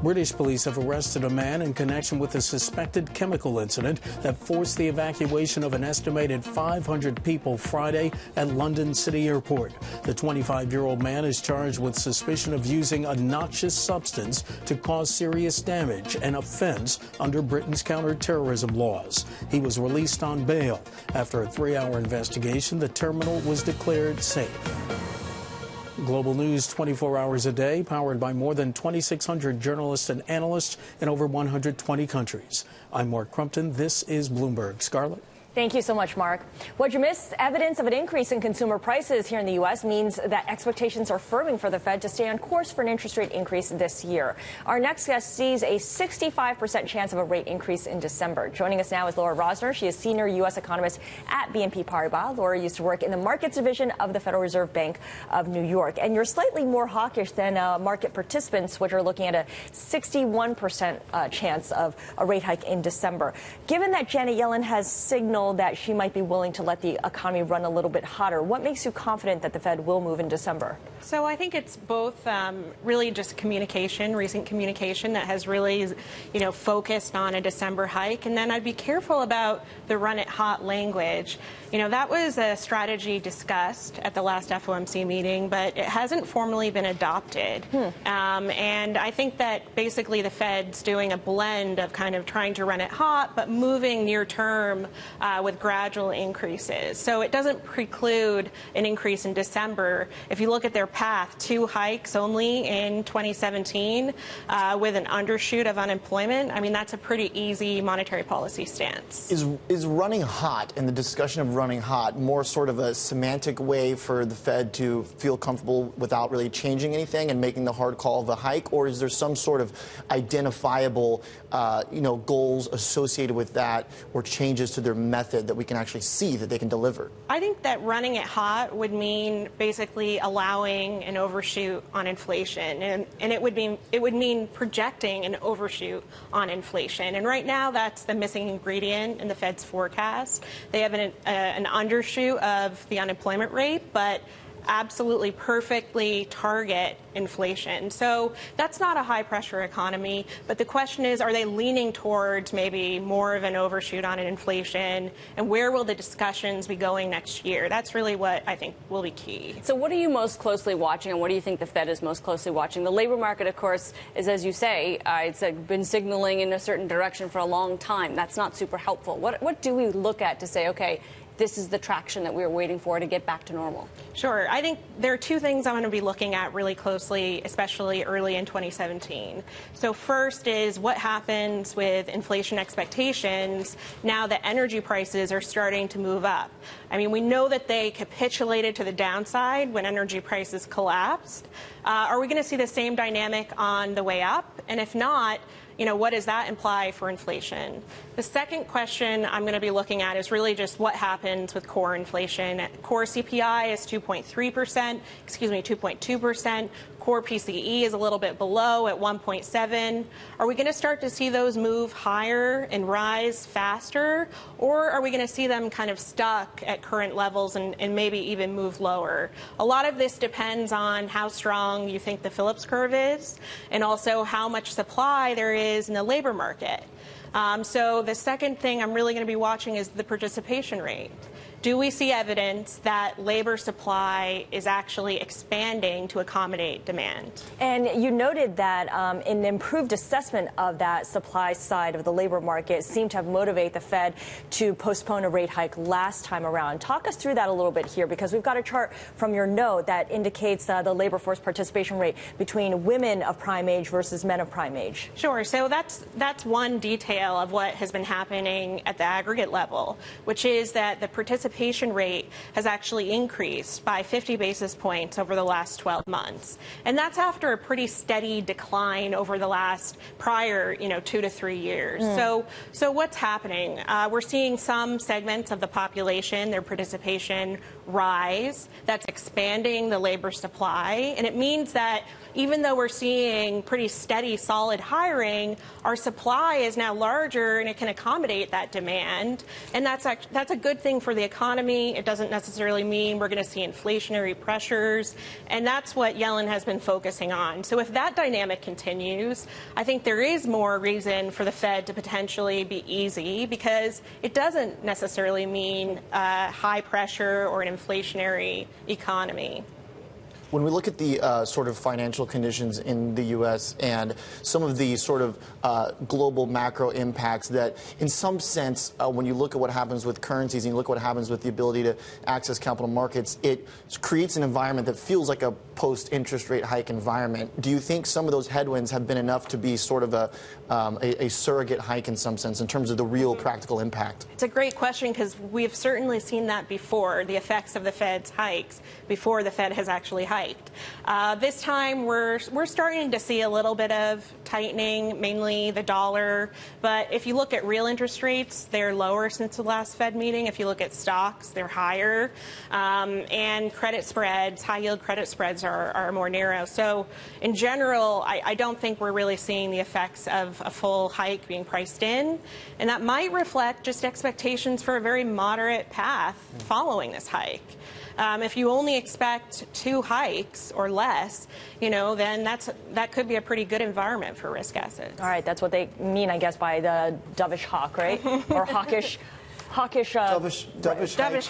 British police have arrested a man in connection with a suspected chemical incident that forced the evacuation of an estimated 500 people Friday at London City Airport. The 25-year-old man is charged with suspicion of using a noxious substance to cause serious damage, an offense under Britain's counter-terrorism laws. He was released on bail. After a 3-hour investigation, the terminal was declared safe. Global news 24 hours a day, powered by more than 2,600 journalists and analysts in over 120 countries. I'm Mark Crumpton. This is Bloomberg. Scarlet. Thank you so much, Mark. What you missed, evidence of an increase in consumer prices here in the U.S. means that expectations are firming for the Fed to stay on course for an interest rate increase this year. Our next guest sees a 65% chance of a rate increase in December. Joining us now is Laura Rosner. She is senior U.S. economist at BNP Paribas. Laura used to work in the markets division of the Federal Reserve Bank of New York. And you're slightly more hawkish than market participants, which are looking at a 61% chance of a rate hike in December. Given that Janet Yellen has signaled that she might be willing to let the economy run a little bit hotter, what makes you confident that the Fed will move in December? So I think it's both really just communication, recent communication that has really, focused on a December hike. And then I'd be careful about the run it hot language. That was a strategy discussed at the last FOMC meeting, but it hasn't formally been adopted. And I think that basically the Fed's doing a blend of kind of trying to run it hot, but moving near term with gradual increases. So it doesn't preclude an increase in December. If you look at their path, 2 hikes only in 2017 with an undershoot of unemployment, I mean, that's a pretty easy monetary policy stance. Is running hot and the discussion of running hot more sort of a semantic way for the Fed to feel comfortable without really changing anything and making the hard call of a hike, or is there some sort of identifiable goals associated with that or changes to their method that we can actually see that they can deliver? I think that running it hot would mean basically allowing an overshoot on inflation, and it would mean projecting an overshoot on inflation. And right now, that's the missing ingredient in the Fed's forecast. They have an undershoot of the unemployment rate, but absolutely perfectly target inflation. So that's not a high-pressure economy. But the question is, are they leaning towards maybe more of an overshoot on an inflation? And where will the discussions be going next year? That's really what I think will be key. So what are you most closely watching, and what do you think the Fed is most closely watching? The labor market, of course, is, as you say, it's been signaling in a certain direction for a long time. That's not super helpful. What do we look at to say, okay, this is the traction that we were waiting for to get back to normal? Sure. I think there are 2 things I'm going to be looking at really closely, especially early in 2017. So first is what happens with inflation expectations now that energy prices are starting to move up. I mean, we know that they capitulated to the downside when energy prices collapsed. Are we going to see the same dynamic on the way up? And if not, what does that imply for inflation? The second question I'm going to be looking at is really just what happens with core inflation. Core CPI is 2.2%. Core PCE is a little bit below at 1.7. Are we going to start to see those move higher and rise faster? Or are we going to see them kind of stuck at current levels and maybe even move lower? A lot of this depends on how strong you think the Phillips curve is and also how much supply there is in the labor market. So the second thing I'm really going to be watching is the participation rate. Do we see evidence that labor supply is actually expanding to accommodate demand? And you noted that an improved assessment of that supply side of the labor market seemed to have motivated the Fed to postpone a rate hike last time around. Talk us through that a little bit here, because we've got a chart from your note that indicates the labor force participation rate between women of prime age versus men of prime age. Sure. So that's one detail of what has been happening at the aggregate level, which is that the participation rate has actually increased by 50 basis points over the last 12 months. And that's after a pretty steady decline over the last prior, 2 to 3 years. So what's happening? We're seeing some segments of the population, their participation rise. That's expanding the labor supply. And it means that even though we're seeing pretty steady, solid hiring, our supply is now larger and it can accommodate that demand. And that's a good thing for the economy. It doesn't necessarily mean we're going to see inflationary pressures. And that's what Yellen has been focusing on. So if that dynamic continues, I think there is more reason for the Fed to potentially be easy, because it doesn't necessarily mean high pressure or an inflationary economy. When we look at the sort of financial conditions in the U.S. and some of the sort of global macro impacts that, in some sense, when you look at what happens with currencies and you look at what happens with the ability to access capital markets, it creates an environment that feels like a post-interest rate hike environment. Do you think some of those headwinds have been enough to be sort of a surrogate hike in some sense in terms of the real practical impact? It's a great question, because we've certainly seen that before, the effects of the Fed's hikes before the Fed has actually hiked. This time we're starting to see a little bit of tightening, mainly the dollar. But if you look at real interest rates, they're lower since the last Fed meeting. If you look at stocks, they're higher. And credit spreads, high-yield credit spreads are more narrow. So in general, I don't think we're really seeing the effects of a full hike being priced in. And that might reflect just expectations for a very moderate path following this hike. If you only expect 2 hikes or less, then that could be a pretty good environment for risk assets. All right, that's what they mean, I guess, by the dovish hawk, right? Or hawkish. Dovish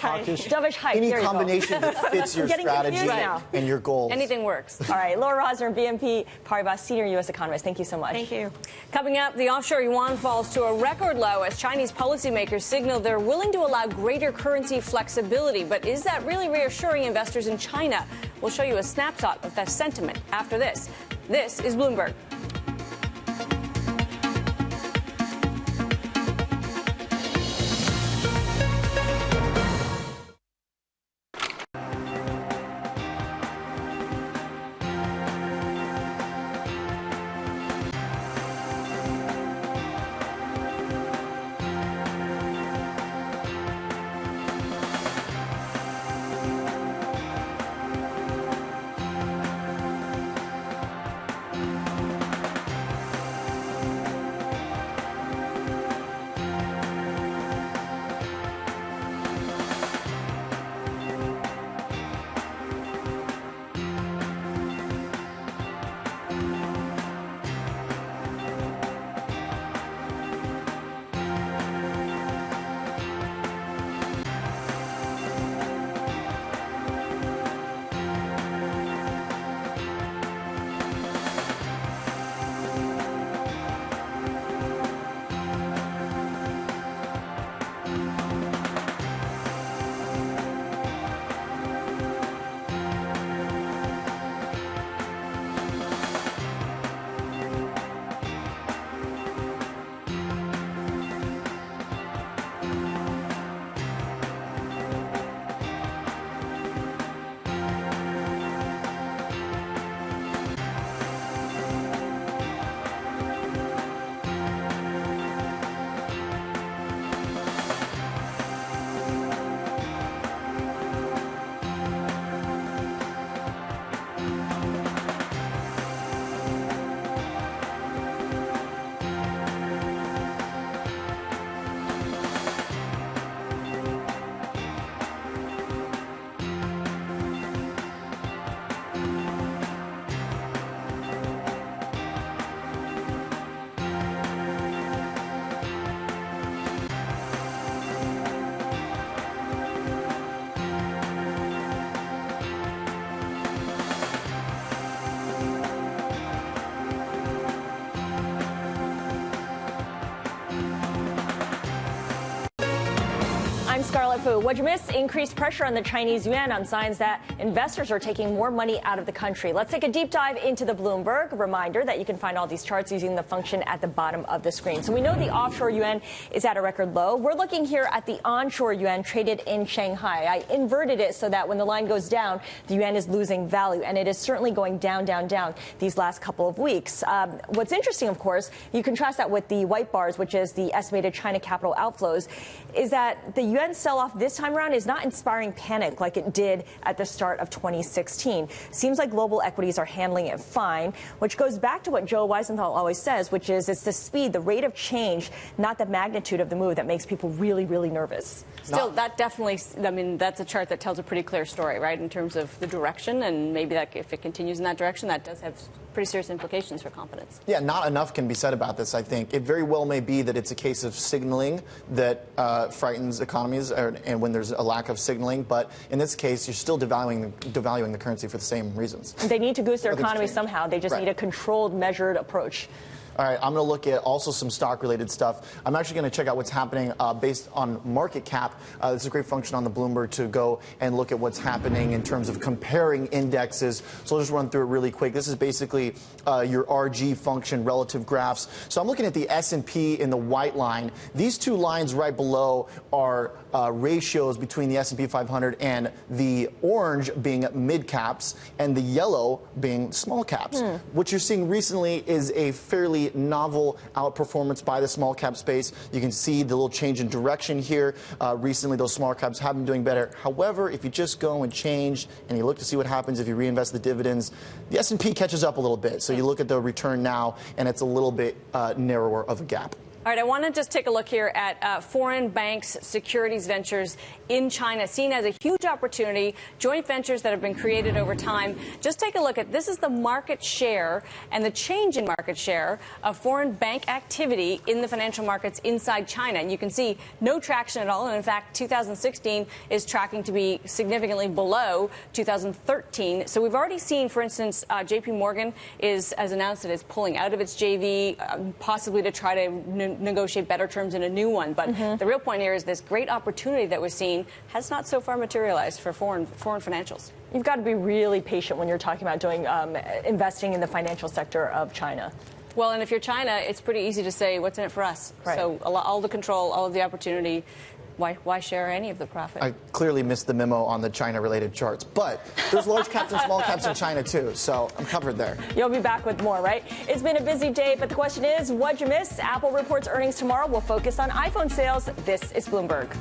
hike. Any combination that fits your strategy and your goals. Anything works. All right, Laura Rosner, BNP Paribas, senior U.S. economist. Thank you so much. Thank you. Coming up, the offshore yuan falls to a record low as Chinese policymakers signal they're willing to allow greater currency flexibility. But is that really reassuring investors in China? We'll show you a snapshot of that sentiment after this. This is Bloomberg. So what'd you miss? Increased pressure on the Chinese yuan on signs that investors are taking more money out of the country. Let's take a deep dive into the Bloomberg. A reminder that you can find all these charts using the function at the bottom of the screen. So we know the offshore yuan is at a record low. We're looking here at the onshore yuan traded in Shanghai. I inverted it so that when the line goes down, the yuan is losing value, and it is certainly going down, down, down these last couple of weeks. What's interesting, of course, you contrast that with the white bars, which is the estimated China capital outflows, is that the yuan sell-off this time around is not inspiring panic like it did at the start of 2016. Seems like global equities are handling it fine, which goes back to what Joe Weisenthal always says, which is it's the speed, the rate of change, not the magnitude of the move that makes people really, really nervous. Still, that definitely, I mean, that's a chart that tells a pretty clear story, right, in terms of the direction, and maybe that if it continues in that direction, that does have pretty serious implications for confidence. Yeah, not enough can be said about this, I think. It very well may be that it's a case of signaling that frightens economies, and when there's a lack of signaling, but in this case, you're still devaluing the currency for the same reasons. They need to boost their economy somehow. They just need a controlled, measured approach. All right, I'm going to look at also some stock-related stuff. I'm actually going to check out what's happening based on market cap. This is a great function on the Bloomberg to go and look at what's happening in terms of comparing indexes. So I'll just run through it really quick. This is basically your RG function, relative graphs. So I'm looking at the S&P in the white line. These two lines right below are ratios between the S&P 500 and the orange being mid caps and the yellow being small caps. What you're seeing recently is a fairly novel outperformance by the small cap space. You can see the little change in direction here. Recently, those small caps have been doing better. However, if you just go and change and you look to see what happens if you reinvest the dividends, the S&P catches up a little bit. So you look at the return now, and it's a little bit narrower of a gap. All right, I want to just take a look here at foreign banks' securities ventures in China, seen as a huge opportunity, joint ventures that have been created over time. Just take a look at this is the market share and the change in market share of foreign bank activity in the financial markets inside China. And you can see no traction at all. And in fact, 2016 is tracking to be significantly below 2013. So we've already seen, for instance, JP Morgan has announced that it's pulling out of its JV, possibly to try to negotiate better terms in a new one. But the real point here is this great opportunity that we're seeing has not so far materialized for foreign financials. You've got to be really patient when you're talking about doing investing in the financial sector of China. Well, and if you're China, it's pretty easy to say, what's in it for us? Right. So all the control, all of the opportunity, why share any of the profit? I clearly missed the memo on the China-related charts, but there's large caps and small caps in China, too, so I'm covered there. You'll be back with more, right? It's been a busy day, but the question is, what'd you miss? Apple reports earnings tomorrow. We'll focus on iPhone sales. This is Bloomberg.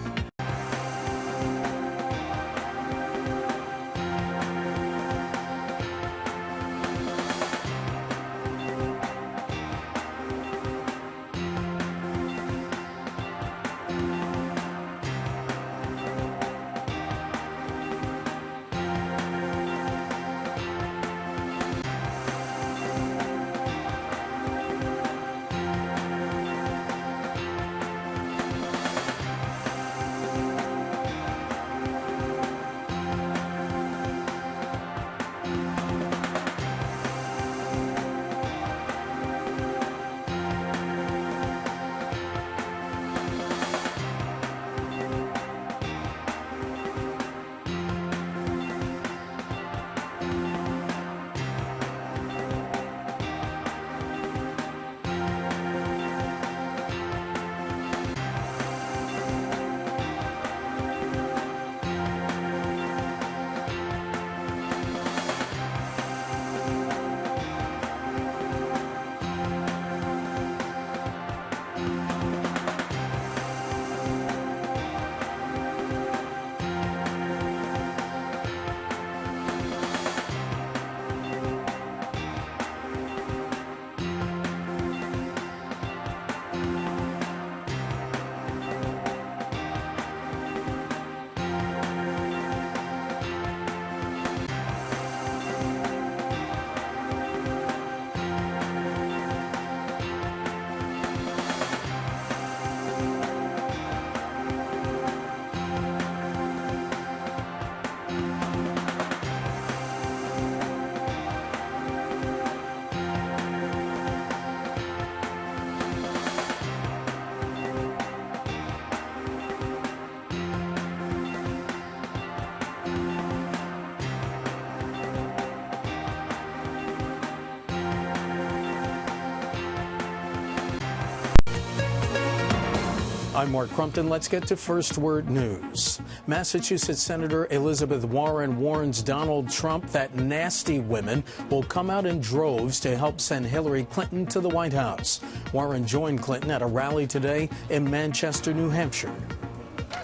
I'm Mark Crumpton. Let's get to First Word News. Massachusetts Senator Elizabeth Warren warns Donald Trump that nasty women will come out in droves to help send Hillary Clinton to the White House. Warren joined Clinton at a rally today in Manchester, New Hampshire.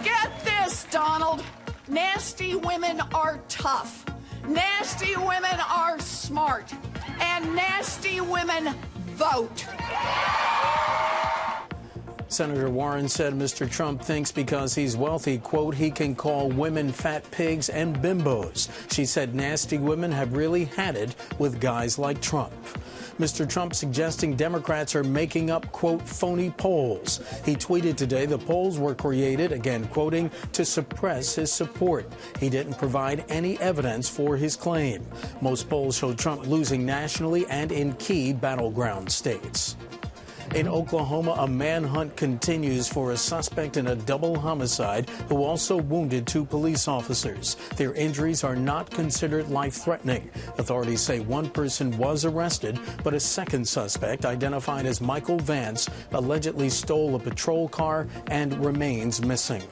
Get this, Donald. Nasty women are tough. Nasty women are smart. And nasty women vote. Senator Warren said Mr. Trump thinks because he's wealthy, quote, he can call women fat pigs and bimbos. She said nasty women have really had it with guys like Trump. Mr. Trump suggesting Democrats are making up, quote, phony polls. He tweeted today the polls were created, again quoting, to suppress his support. He didn't provide any evidence for his claim. Most polls show Trump losing nationally and in key battleground states. In Oklahoma, a manhunt continues for a suspect in a double homicide who also wounded 2 police officers. Their injuries are not considered life-threatening. Authorities say one person was arrested, but a second suspect, identified as Michael Vance, allegedly stole a patrol car and remains missing.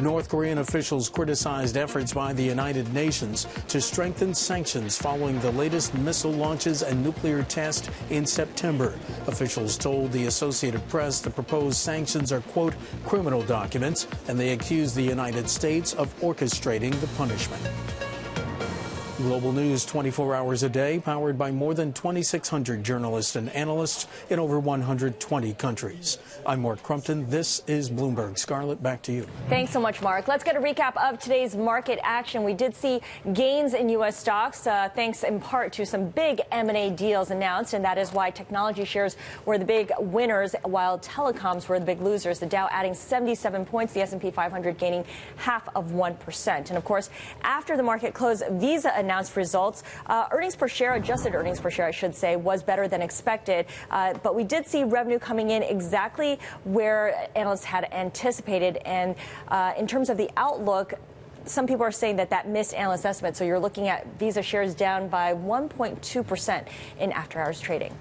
North Korean officials criticized efforts by the United Nations to strengthen sanctions following the latest missile launches and nuclear test in September. Officials told the Associated Press the proposed sanctions are, quote, criminal documents, and they accused the United States of orchestrating the punishment. Global news 24 hours a day, powered by more than 2,600 journalists and analysts in over 120 countries. I'm Mark Crumpton. This is Bloomberg. Scarlet, back to you. Thanks so much, Mark. Let's get a recap of today's market action. We did see gains in U.S. stocks, thanks in part to some big M&A deals announced, and that is why technology shares were the big winners, while telecoms were the big losers. The Dow adding 77 points, the S&P 500 gaining 0.5%. And, of course, after the market closed, Visa announced results. Earnings per share, adjusted earnings per share, I should say, was better than expected. But we did see revenue coming in exactly where analysts had anticipated. And in terms of the outlook, some people are saying that missed analyst estimate. So you're looking at Visa shares down by 1.2% in after-hours trading.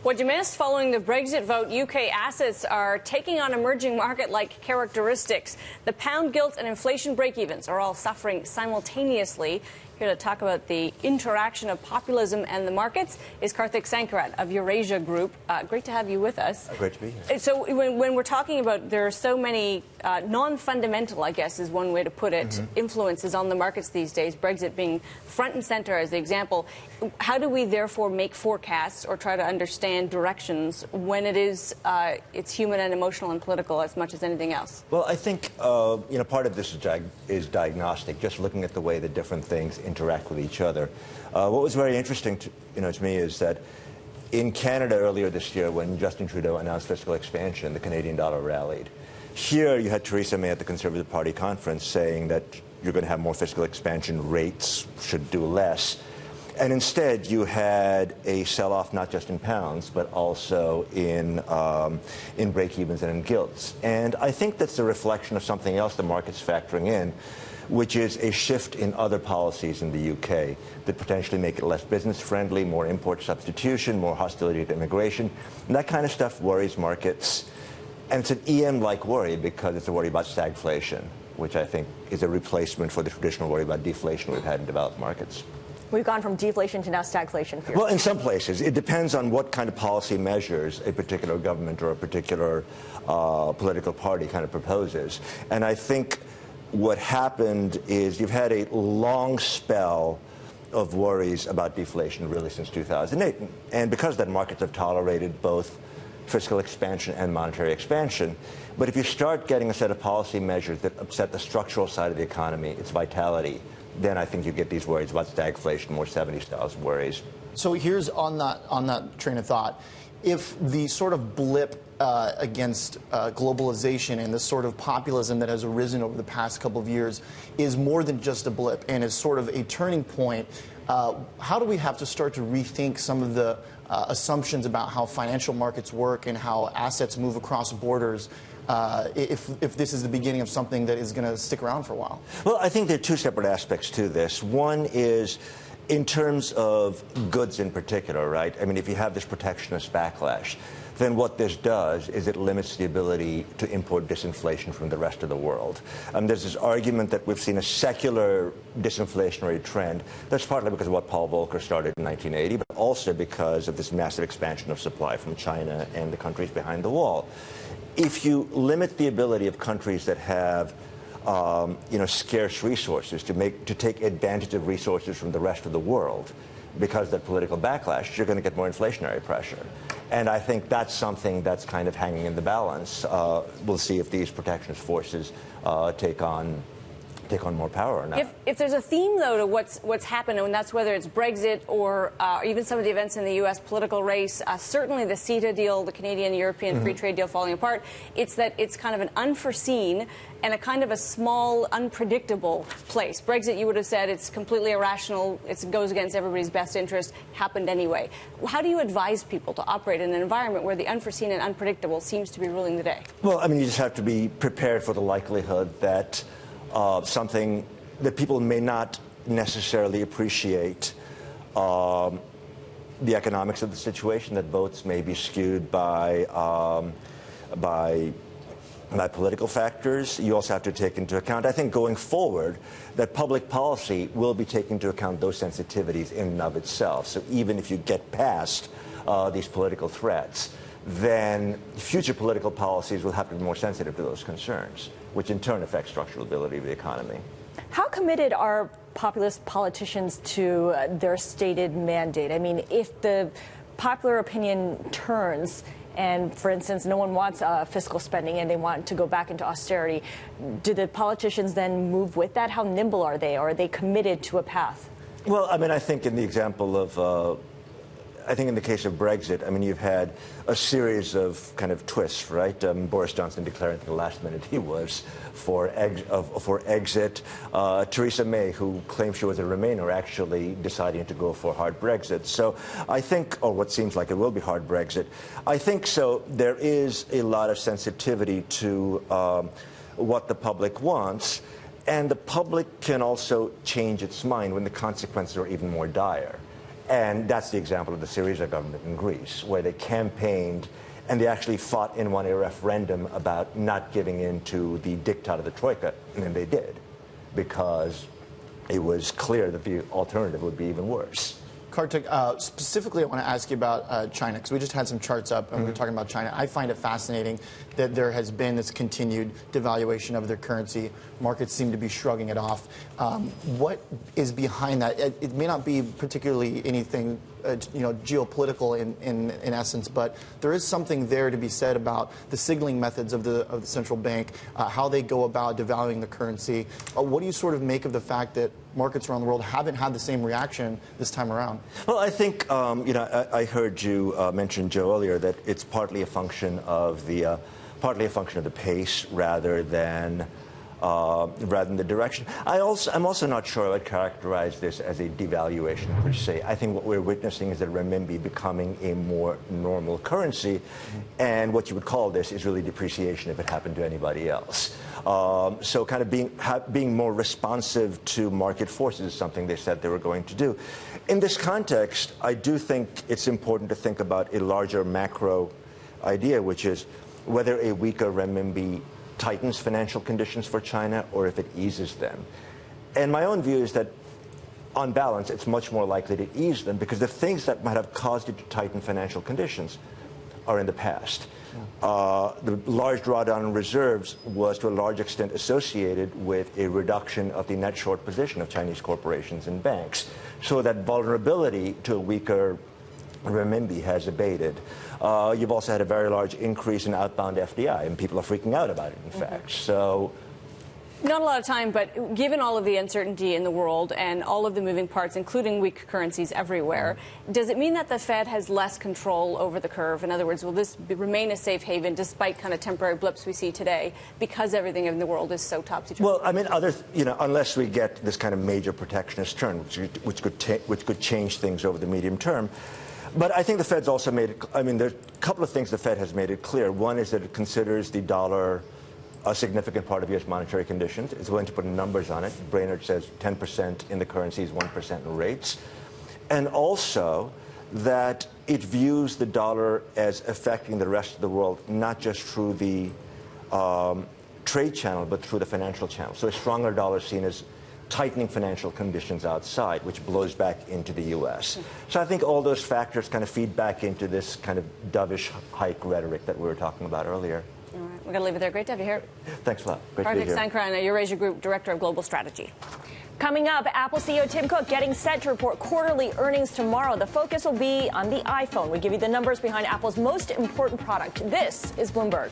What you missed following the Brexit vote, UK assets are taking on emerging market-like characteristics. The pound gilt and inflation break-evens are all suffering simultaneously. Here to talk about the interaction of populism and the markets is Karthik Sankarat of Eurasia Group. Great to have you with us. Great to be here. So when we're talking about there are so many non-fundamental, I guess is one way to put it, influences on the markets these days, Brexit being front and center as the example, how do we therefore make forecasts or try to understand directions when it is it's human and emotional and political as much as anything else? Well, I think part of this is diagnostic, just looking at the way the different things interact with each other. What was very interesting to me is that in Canada earlier this year, when Justin Trudeau announced fiscal expansion, the Canadian dollar rallied. Here you had Theresa May at the Conservative Party conference saying that you're going to have more fiscal expansion, rates should do less. And instead, you had a sell-off not just in pounds, but also in break-evens and in gilts. And I think that's a reflection of something else the market's factoring in, which is a shift in other policies in the UK that potentially make it less business-friendly, more import substitution, more hostility to immigration. And that kind of stuff worries markets. And it's an EM-like worry because it's a worry about stagflation, which I think is a replacement for the traditional worry about deflation we've had in developed markets. We've gone from deflation to now stagflation. Well, in some places. It depends on what kind of policy measures a particular government or a particular political party kind of proposes. And I think what happened is you've had a long spell of worries about deflation really since 2008. And because of that, markets have tolerated both fiscal expansion and monetary expansion. But if you start getting a set of policy measures that upset the structural side of the economy, its vitality, then I think you get these worries about stagflation, more 70s styles worries. So here's on that train of thought. If the sort of blip against globalization and the sort of populism that has arisen over the past couple of years is more than just a blip and is sort of a turning point, how do we have to start to rethink some of the assumptions about how financial markets work and how assets move across borders if this is the beginning of something that is going to stick around for a while? Well, I think there are two separate aspects to this. One is in terms of goods in particular, right? I mean, if you have this protectionist backlash, then what this does is it limits the ability to import disinflation from the rest of the world. There's this argument that we've seen a secular disinflationary trend. That's partly because of what Paul Volcker started in 1980, but also because of this massive expansion of supply from China and the countries behind the wall. If you limit the ability of countries that have scarce resources to take advantage of resources from the rest of the world, because of that political backlash, you're going to get more inflationary pressure. And I think that's something that's kind of hanging in the balance. We'll see if these protectionist forces take on more power or not. If there's a theme, though, to what's happened, and that's whether it's Brexit or even some of the events in the U.S. political race, certainly the CETA deal, the Canadian-European free trade deal falling apart, it's that it's kind of an unforeseen and a kind of a small, unpredictable place. Brexit, you would have said, it's completely irrational, it goes against everybody's best interest, happened anyway. How do you advise people to operate in an environment where the unforeseen and unpredictable seems to be ruling the day? Well, I mean, you just have to be prepared for the likelihood that something that people may not necessarily appreciate the economics of the situation, that votes may be skewed by political factors. You also have to take into account, I think, going forward, that public policy will be taking into account those sensitivities in and of itself. So even if you get past these political threats, then future political policies will have to be more sensitive to those concerns, which in turn affects structural ability of the economy. How committed are populist politicians to their stated mandate? I mean, if the popular opinion turns and, for instance, no one wants fiscal spending and they want to go back into austerity, do the politicians then move with that? How nimble are they? Or are they committed to a path? Well, I mean, I think in the example of I think in the case of Brexit, I mean, you've had a series of kind of twists, right? Boris Johnson declaring at the last minute he was for exit. Theresa May, who claimed she was a Remainer, actually deciding to go for hard Brexit. So I think, or what seems like it will be hard Brexit, I think so. There is a lot of sensitivity to what the public wants, and the public can also change its mind when the consequences are even more dire. And that's the example of the Syriza government in Greece, where they campaigned and they actually fought and won a referendum about not giving in to the diktat of the Troika, and then they did, because it was clear that the alternative would be even worse. Kartik, specifically, I want to ask you about China, because we just had some charts up and we were talking about China. I find it fascinating that there has been this continued devaluation of their currency. Markets seem to be shrugging it off. What is behind that? It may not be particularly anything geopolitical in essence, but there is something there to be said about the signaling methods of the central bank, how they go about devaluing the currency. What do you sort of make of the fact that markets around the world haven't had the same reaction this time around? Well, I think I heard you mention, Joe, earlier that it's partly a function of the pace rather than the direction. I'm also not sure I would characterize this as a devaluation per se. I think what we're witnessing is the renminbi becoming a more normal currency, and what you would call this is really depreciation if it happened to anybody else. So kind of being more responsive to market forces is something they said they were going to do. In this context, I do think it's important to think about a larger macro idea, which is whether a weaker renminbi tightens financial conditions for China or if it eases them. And my own view is that, on balance, it's much more likely to ease them, because the things that might have caused it to tighten financial conditions are in the past. The large drawdown in reserves was to a large extent associated with a reduction of the net short position of Chinese corporations and banks. So that vulnerability to a weaker renminbi has abated. You've also had a very large increase in outbound FDI, and people are freaking out about it, in fact. So, not a lot of time, but given all of the uncertainty in the world and all of the moving parts, including weak currencies everywhere, does it mean that the Fed has less control over the curve? In other words, will this remain a safe haven despite kind of temporary blips we see today, because everything in the world is so topsy-turvy? Well, I mean, unless we get this kind of major protectionist turn, which could change things over the medium term. But I think the Fed's also made it, I mean, there's a couple of things the Fed has made it clear. One is that it considers the dollar a significant part of U.S. monetary conditions. It's willing to put numbers on it. Brainerd says 10% in the currencies, 1% in rates. And also that it views the dollar as affecting the rest of the world, not just through the trade channel, but through the financial channel. So a stronger dollar is seen as tightening financial conditions outside, which blows back into the U.S. So I think all those factors kind of feed back into this kind of dovish hike rhetoric that we were talking about earlier. All right, we're going to leave it there. Great to have you here. Thanks a lot. Great to be here. Sankran, Eurasia Group Director of Global Strategy. Coming up, Apple CEO Tim Cook getting set to report quarterly earnings tomorrow. The focus will be on the iPhone. We give you the numbers behind Apple's most important product. This is Bloomberg.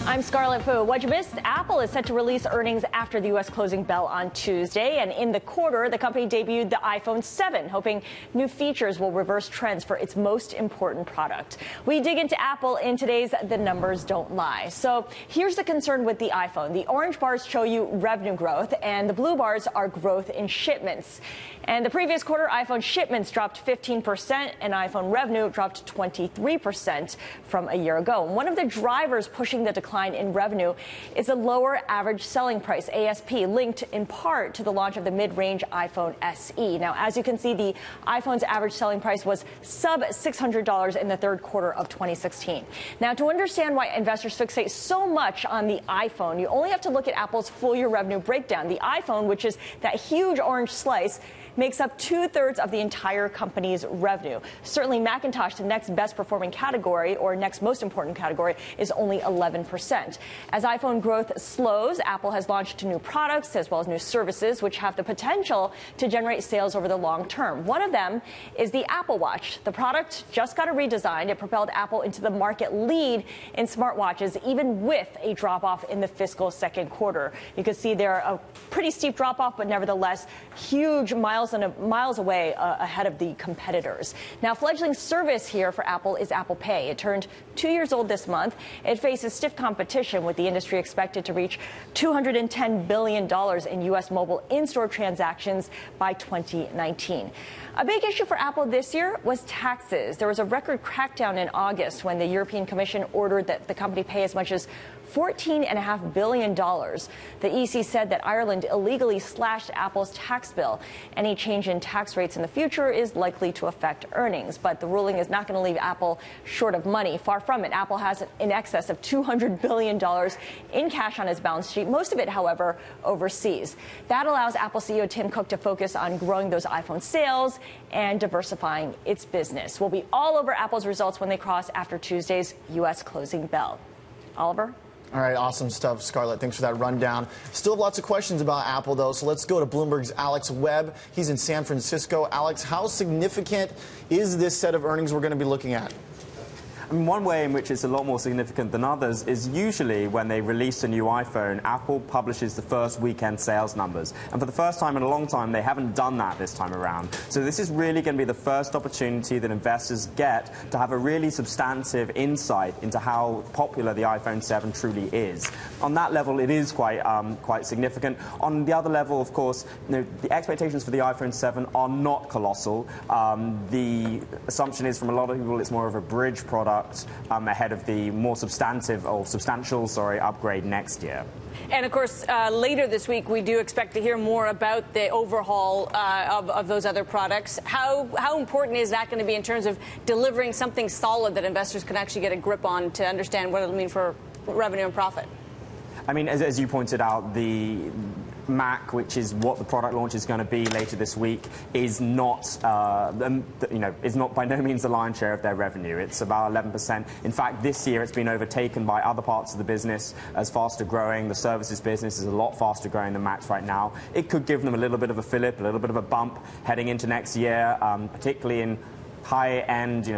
I'm Scarlet Fu. What you missed? Apple is set to release earnings after the U.S. closing bell on Tuesday. And in the quarter, the company debuted the iPhone 7, hoping new features will reverse trends for its most important product. We dig into Apple in today's The Numbers Don't Lie. So here's the concern with the iPhone. The orange bars show you revenue growth, and the blue bars are growth in shipments. And the previous quarter, iPhone shipments dropped 15%, and iPhone revenue dropped 23% from a year ago. And one of the drivers pushing the decline in revenue is a lower average selling price, ASP, linked in part to the launch of the mid-range iPhone SE. Now, as you can see, the iPhone's average selling price was sub $600 in the third quarter of 2016. Now, to understand why investors fixate so much on the iPhone, you only have to look at Apple's full-year revenue breakdown. The iPhone, which is that huge orange slice, makes up 2/3 of the entire company's revenue. Certainly, Macintosh, the next best performing category or next most important category, is only 11%. As iPhone growth slows, Apple has launched new products as well as new services, which have the potential to generate sales over the long term. One of them is the Apple Watch. The product just got a redesign. It propelled Apple into the market lead in smartwatches, even with a drop-off in the fiscal second quarter. You can see there a pretty steep drop-off, but nevertheless, huge miles away ahead of the competitors. Now, fledgling service here for Apple is Apple Pay. It turned 2 years old this month. It faces stiff competition, with the industry expected to reach $210 billion in U.S. mobile in-store transactions by 2019. A big issue for Apple this year was taxes. There was a record crackdown in August when the European Commission ordered that the company pay as much as $14.5 billion. The EC said that Ireland illegally slashed Apple's tax bill. Any change in tax rates in the future is likely to affect earnings, but the ruling is not going to leave Apple short of money. Far from it. Apple has in excess of $200 billion in cash on its balance sheet, most of it, however, overseas. That allows Apple CEO Tim Cook to focus on growing those iPhone sales and diversifying its business. We'll be all over Apple's results when they cross after Tuesday's U.S. closing bell. Oliver? All right, awesome stuff, Scarlett. Thanks for that rundown. Still have lots of questions about Apple, though, so let's go to Bloomberg's Alex Webb. He's in San Francisco. Alex, how significant is this set of earnings we're going to be looking at? I mean, one way in which it's a lot more significant than others is usually when they release a new iPhone, Apple publishes the first weekend sales numbers. And for the first time in a long time, they haven't done that this time around. So this is really going to be the first opportunity that investors get to have a really substantive insight into how popular the iPhone 7 truly is. On that level, it is quite significant. On the other level, of course, the expectations for the iPhone 7 are not colossal. The assumption is from a lot of people it's more of a bridge product ahead of the more substantial upgrade next year. And, of course, later this week, we do expect to hear more about the overhaul of those other products. How important is that going to be in terms of delivering something solid that investors can actually get a grip on to understand what it'll mean for revenue and profit? I mean, as you pointed out, the Mac, which is what the product launch is going to be later this week, is not, is not by no means the lion's share of their revenue. It's about 11%. In fact, this year it's been overtaken by other parts of the business as faster growing. The services business is a lot faster growing than Macs right now. It could give them a little bit of a fillip, a little bit of a bump heading into next year, particularly in high-end,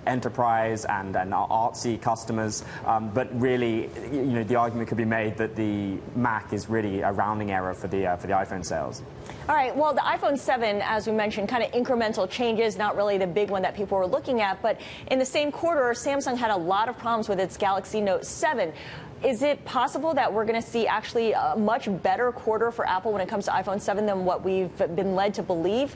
enterprise and artsy customers. But really, the argument could be made that the Mac is really a rounding error for the iPhone sales. All right. Well, the iPhone 7, as we mentioned, kind of incremental changes, not really the big one that people were looking at. But in the same quarter, Samsung had a lot of problems with its Galaxy Note 7. Is it possible that we're going to see actually a much better quarter for Apple when it comes to iPhone 7 than what we've been led to believe?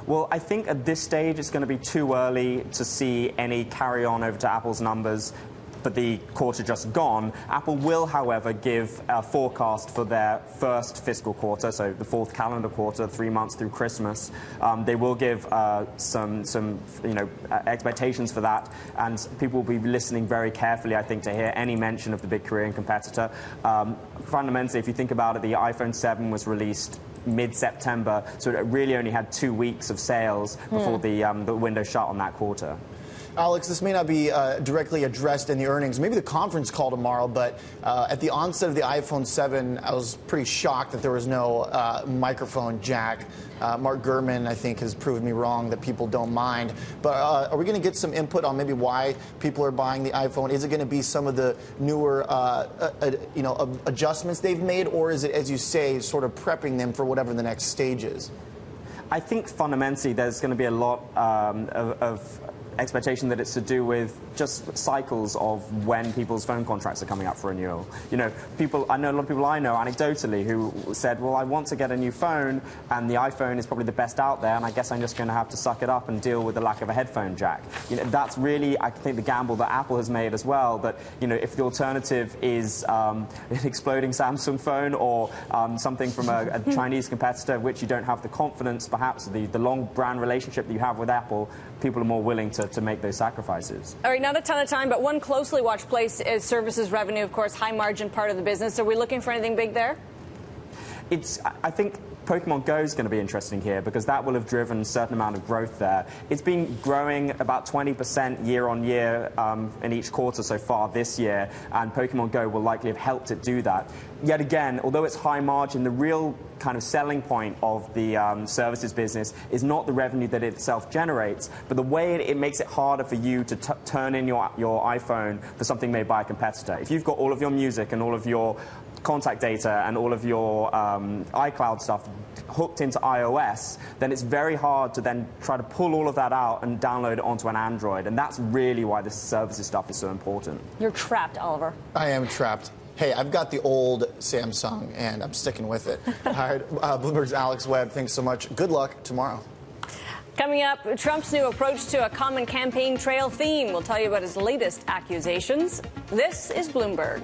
Well, I think at this stage it's going to be too early to see any carry-on over to Apple's numbers for the quarter just gone. Apple will, however, give a forecast for their first fiscal quarter, so the fourth calendar quarter, 3 months through Christmas. They will give some expectations for that, and people will be listening very carefully, I think, to hear any mention of the big Korean competitor. Fundamentally, if you think about it, the iPhone 7 was released mid-September, so it really only had 2 weeks of sales before the window shut on that quarter. Alex, this may not be directly addressed in the earnings, maybe the conference call tomorrow, but at the onset of the iPhone 7, I was pretty shocked that there was no microphone jack. Mark Gurman, I think, has proved me wrong that people don't mind. But are we going to get some input on maybe why people are buying the iPhone? Is it going to be some of the newer adjustments they've made, or is it, as you say, sort of prepping them for whatever the next stage is? I think fundamentally there's going to be a lot of expectation that it's to do with just cycles of when people's phone contracts are coming up for renewal. I know a lot of people I know anecdotally who said, well, I want to get a new phone and the iPhone is probably the best out there and I guess I'm just going to have to suck it up and deal with the lack of a headphone jack. That's really, I think, the gamble that Apple has made as well, that, if the alternative is an exploding Samsung phone or something from a Chinese competitor, which you don't have the confidence, perhaps the long brand relationship that you have with Apple, people are more willing to make those sacrifices. All right, not a ton of time, but one closely watched place is services revenue, of course, high margin part of the business. Are we looking for anything big there? I think Pokemon Go is going to be interesting here because that will have driven a certain amount of growth there. It's been growing about 20% year on year in each quarter so far this year, and Pokemon Go will likely have helped it do that. Yet again, although it's high margin, the real kind of selling point of the services business is not the revenue that it itself generates, but the way it makes it harder for you to turn in your iPhone for something made by a competitor. If you've got all of your music and all of your contact data and all of your iCloud stuff hooked into iOS, then it's very hard to then try to pull all of that out and download it onto an Android. And that's really why this services stuff is so important. You're trapped, Oliver. I am trapped. Hey, I've got the old Samsung, and I'm sticking with it. All right, Bloomberg's Alex Webb, thanks so much. Good luck tomorrow. Coming up, Trump's new approach to a common campaign trail theme. We'll tell you about his latest accusations. This is Bloomberg.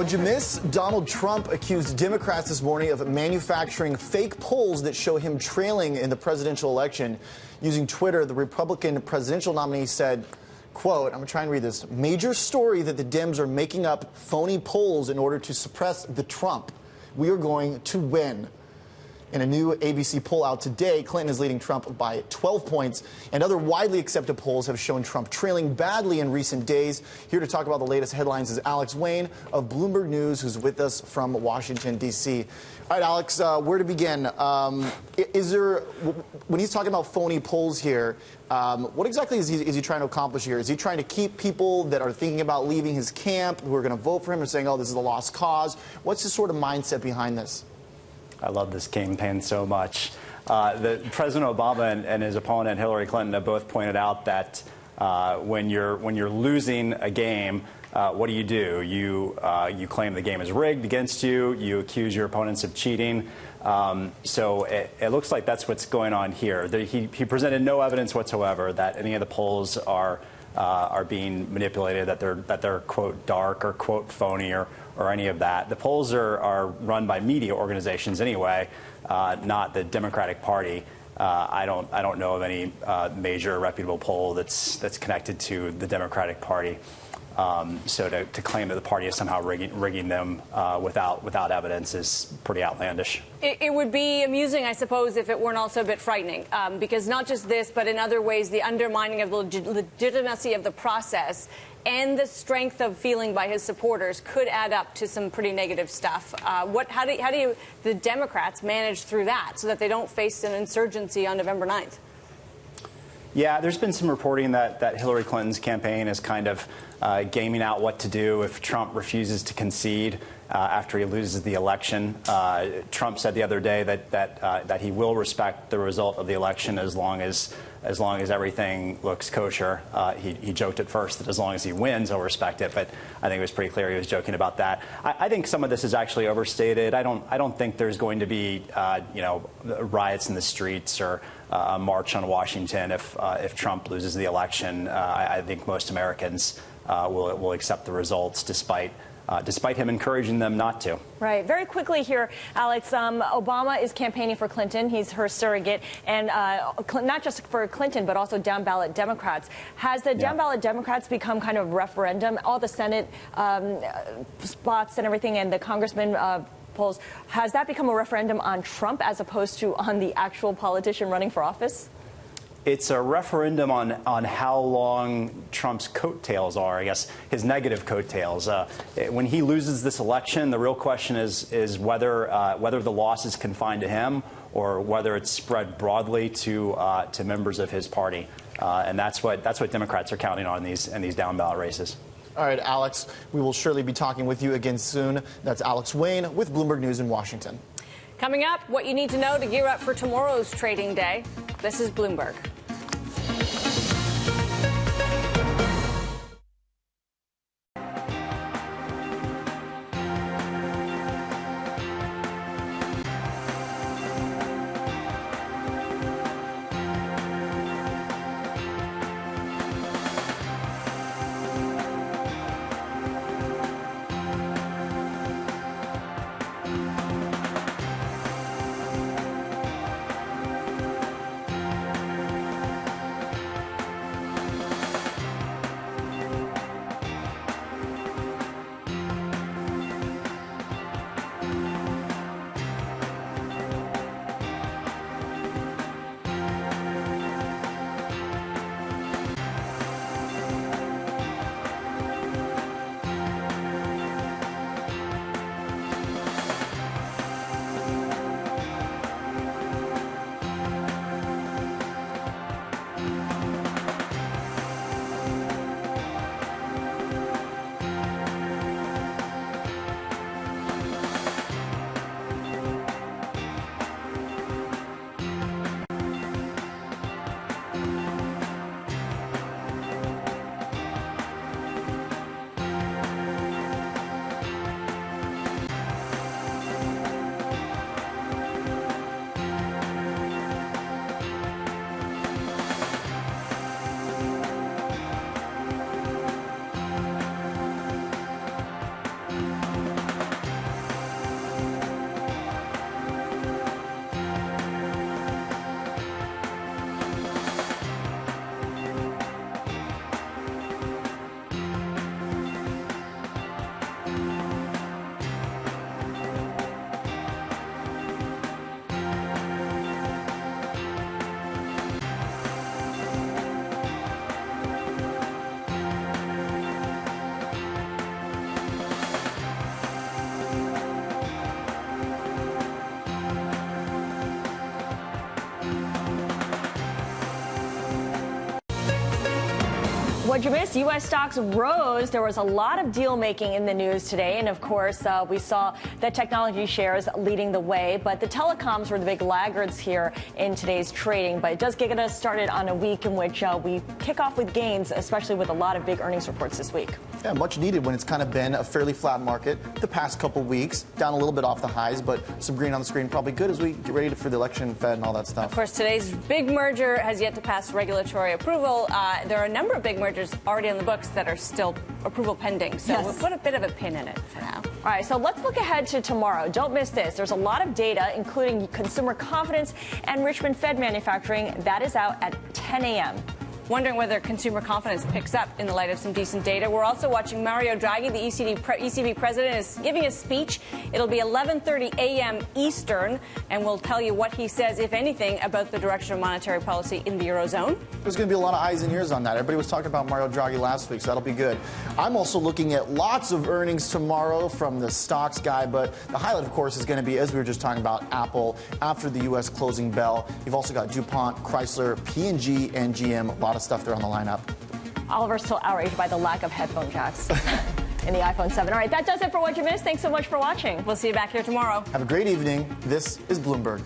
What'd you miss? Donald Trump accused Democrats this morning of manufacturing fake polls that show him trailing in the presidential election. Using Twitter, the Republican presidential nominee said, quote, I'm going to try and read this, major story that the Dems are making up phony polls in order to suppress the Trump. We are going to win. In a new ABC poll out today, Clinton is leading Trump by 12 points, and other widely accepted polls have shown Trump trailing badly in recent days. Here to talk about the latest headlines is Alex Wayne of Bloomberg News, who's with us from Washington, D.C. All right, Alex, where to begin? When he's talking about phony polls here, what exactly is he trying to accomplish here? Is he trying to keep people that are thinking about leaving his camp, who are going to vote for him, or saying, oh, this is a lost cause? What's his sort of mindset behind this? I love this campaign so much. President Obama and his opponent Hillary Clinton have both pointed out that when you're losing a game, what do? You claim the game is rigged against you. You accuse your opponents of cheating. So it looks like that's what's going on here. He presented no evidence whatsoever that any of the polls are being manipulated, that they're quote dark or quote phony or any of that. The polls are run by media organizations anyway, not the Democratic Party. I don't know of any major reputable poll that's connected to the Democratic Party. So to claim that the party is somehow rigging them without evidence is pretty outlandish. It would be amusing, I suppose, if it weren't also a bit frightening, because not just this, but in other ways, the undermining of the legitimacy of the process and the strength of feeling by his supporters could add up to some pretty negative stuff. How do the Democrats manage through that so that they don't face an insurgency on November 9th? Yeah, there's been some reporting that Hillary Clinton's campaign is kind of gaming out what to do if Trump refuses to concede after he loses the election. Trump said the other day that he will respect the result of the election as long as everything looks kosher. He joked at first that as long as he wins, he'll respect it, but I think it was pretty clear he was joking about that. I think some of this is actually overstated. I don't think there's going to be riots in the streets or a march on Washington if Trump loses the election. I think most Americans will accept the results despite him encouraging them not to. Right. Very quickly here, Alex, Obama is campaigning for Clinton. He's her surrogate. And not just for Clinton, but also down-ballot Democrats. Has the down-ballot Democrats become kind of referendum? All the Senate spots and everything and the congressman polls, has that become a referendum on Trump as opposed to on the actual politician running for office? It's a referendum on how long Trump's coattails are, I guess, his negative coattails. When he loses this election, the real question is whether the loss is confined to him or whether it's spread broadly to members of his party. And that's what Democrats are counting on in these down-ballot races. All right, Alex, we will surely be talking with you again soon. That's Alex Wayne with Bloomberg News in Washington. Coming up, what you need to know to gear up for tomorrow's trading day. This is Bloomberg. What'd you miss? U.S. stocks rose. There was a lot of deal making in the news today. And of course, we saw the technology shares leading the way. But the telecoms were the big laggards here in today's trading. But it does get us started on a week in which we kick off with gains, especially with a lot of big earnings reports this week. Yeah, much needed when it's kind of been a fairly flat market the past couple weeks. Down a little bit off the highs, but some green on the screen. Probably good as we get ready for the election, Fed, and all that stuff. Of course, today's big merger has yet to pass regulatory approval. There are a number of big mergers already on the books that are still approval pending. So we'll put a bit of a pin in it for now. All right, so let's look ahead to tomorrow. Don't miss this. There's a lot of data, including consumer confidence and Richmond Fed manufacturing. That is out at 10 a.m. Wondering whether consumer confidence picks up in the light of some decent data. We're also watching Mario Draghi, the ECB president, is giving a speech. It'll be 11:30 a.m. Eastern, and we'll tell you what he says, if anything, about the direction of monetary policy in the Eurozone. There's going to be a lot of eyes and ears on that. Everybody was talking about Mario Draghi last week, so that'll be good. I'm also looking at lots of earnings tomorrow from the stocks guy, but the highlight, of course, is going to be, as we were just talking about, Apple after the U.S. closing bell. You've also got DuPont, Chrysler, P&G, and GM. A lot of stuff there on the lineup. Oliver's still outraged by the lack of headphone jacks in the iPhone 7. All right, that does it for What You Missed. Thanks so much for watching. We'll see you back here tomorrow. Have a great evening. This is Bloomberg.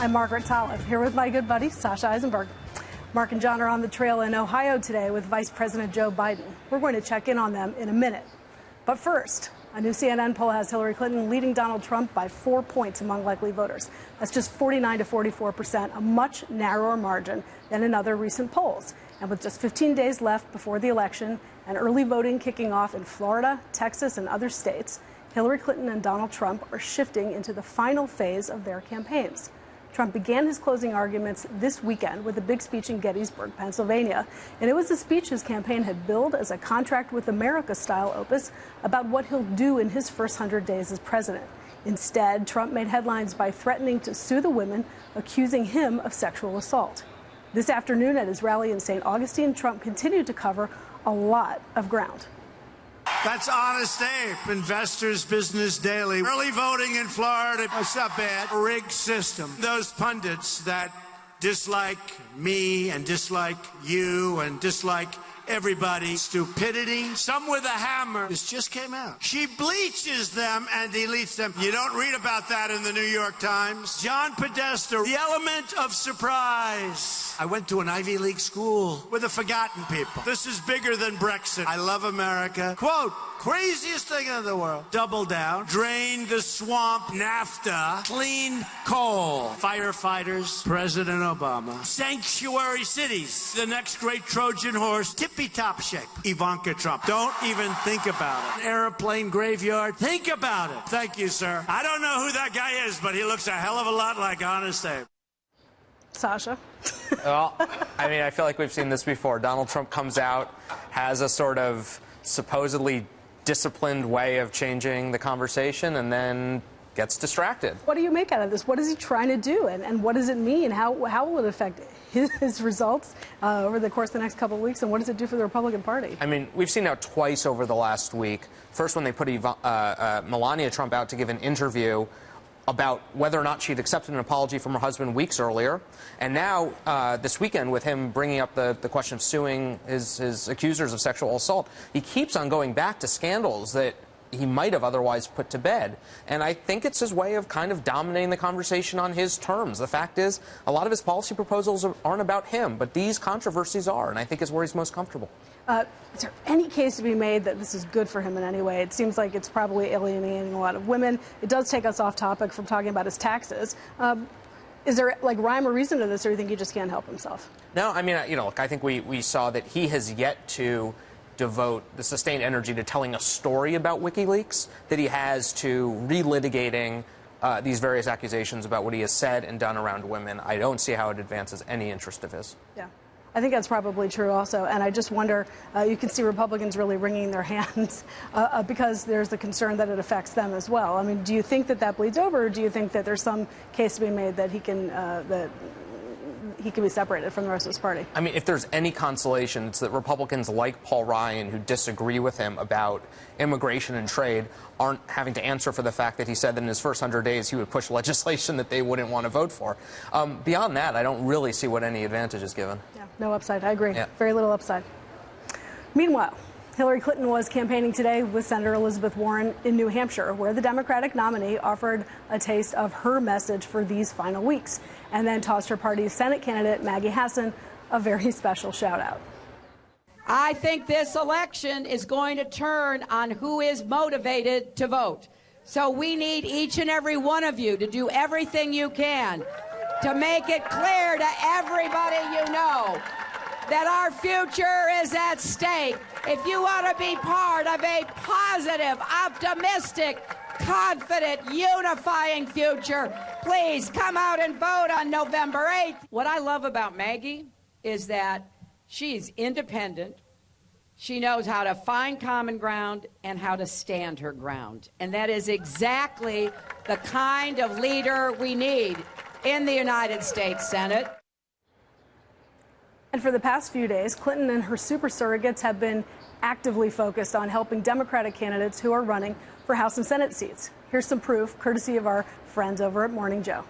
I'm Margaret Talev, here with my good buddy, Sasha Eisenberg. Mark and John are on the trail in Ohio today with Vice President Joe Biden. We're going to check in on them in a minute. But first, a new CNN poll has Hillary Clinton leading Donald Trump by 4 points among likely voters. That's just 49 to 44%, a much narrower margin than in other recent polls. And with just 15 days left before the election and early voting kicking off in Florida, Texas, and other states, Hillary Clinton and Donald Trump are shifting into the final phase of their campaigns. Trump began his closing arguments this weekend with a big speech in Gettysburg, Pennsylvania. And it was a speech his campaign had billed as a contract with America-style opus about what he'll do in his first 100 days as president. Instead, Trump made headlines by threatening to sue the women accusing him of sexual assault. This afternoon at his rally in St. Augustine, Trump continued to cover a lot of ground. That's Honest Ape, Investors Business Daily. Early voting in Florida, it's not bad. A rigged system. Those pundits that dislike me and dislike you and dislike everybody. Stupidity. Some with a hammer. This just came out. She bleaches them and deletes them. You don't read about that in the New York Times. John Podesta, the element of surprise. I went to an Ivy League school with the forgotten people. This is bigger than Brexit. I love America. Quote, craziest thing in the world. Double down. Drain the swamp. NAFTA. Clean coal. Firefighters. President Obama. Sanctuary cities. The next great Trojan horse. Tippy-top shape. Ivanka Trump. Don't even think about it. An airplane graveyard. Think about it. Thank you, sir. I don't know who that guy is, but he looks a hell of a lot like Honest Abe. Sasha? Well, I mean, I feel like we've seen this before. Donald Trump comes out, has a sort of supposedly disciplined way of changing the conversation, and then gets distracted. What do you make out of this? What is he trying to do, and what does it mean? How will it affect his results over the course of the next couple of weeks, and what does it do for the Republican Party? I mean, we've seen now twice over the last week. First, when they put Melania Trump out to give an interview, about whether or not she'd accepted an apology from her husband weeks earlier. And now, this weekend, with him bringing up the question of suing his accusers of sexual assault, he keeps on going back to scandals that he might have otherwise put to bed. And I think it's his way of kind of dominating the conversation on his terms. The fact is, a lot of his policy proposals aren't about him, but these controversies are, and I think is where he's most comfortable. Is there any case to be made that this is good for him in any way? It seems like it's probably alienating a lot of women. It does take us off topic from talking about his taxes. Is there like rhyme or reason to this, or do you think he just can't help himself? No, I mean, look, I think we saw that he has yet to devote the sustained energy to telling a story about WikiLeaks that he has to relitigating these various accusations about what he has said and done around women. I don't see how it advances any interest of his. Yeah. I think that's probably true also. And I just wonder, you can see Republicans really wringing their hands because there's the concern that it affects them as well. I mean, do you think that that bleeds over, or do you think that there's some case to be made that he can be separated from the rest of his party? I mean, if there's any consolation, it's that Republicans like Paul Ryan, who disagree with him about immigration and trade, aren't having to answer for the fact that he said that in his first 100 days he would push legislation that they wouldn't want to vote for. Beyond that, I don't really see what any advantage is given. Yeah, no upside. I agree. Yeah. Very little upside. Meanwhile, Hillary Clinton was campaigning today with Senator Elizabeth Warren in New Hampshire, where the Democratic nominee offered a taste of her message for these final weeks, and then tossed her party's Senate candidate, Maggie Hassan, a very special shout-out. I think this election is going to turn on who is motivated to vote. So we need each and every one of you to do everything you can to make it clear to everybody you know that our future is at stake. If you want to be part of a positive, optimistic, confident, unifying future, please come out and vote on November 8th. What I love about Maggie is that she's independent. She knows how to find common ground and how to stand her ground. And that is exactly the kind of leader we need in the United States Senate. And for the past few days, Clinton and her super surrogates have been actively focused on helping Democratic candidates who are running for House and Senate seats. Here's some proof, courtesy of our friends over at Morning Joe.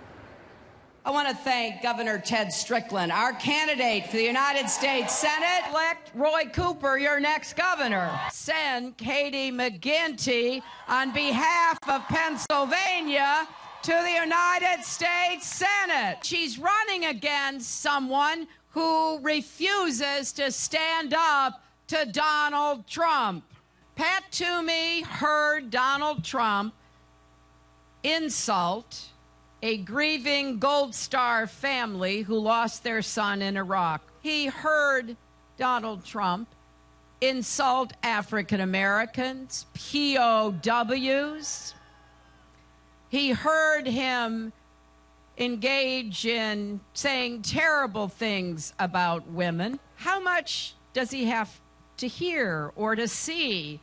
I want to thank Governor Ted Strickland, our candidate for the United States Senate. Elect Roy Cooper, your next governor. Send Katie McGinty on behalf of Pennsylvania to the United States Senate. She's running against someone who refuses to stand up to Donald Trump. Pat Toomey heard Donald Trump insult a grieving Gold Star family who lost their son in Iraq. He heard Donald Trump insult African Americans, POWs. He heard him engage in saying terrible things about women. How much does he have to hear or to see?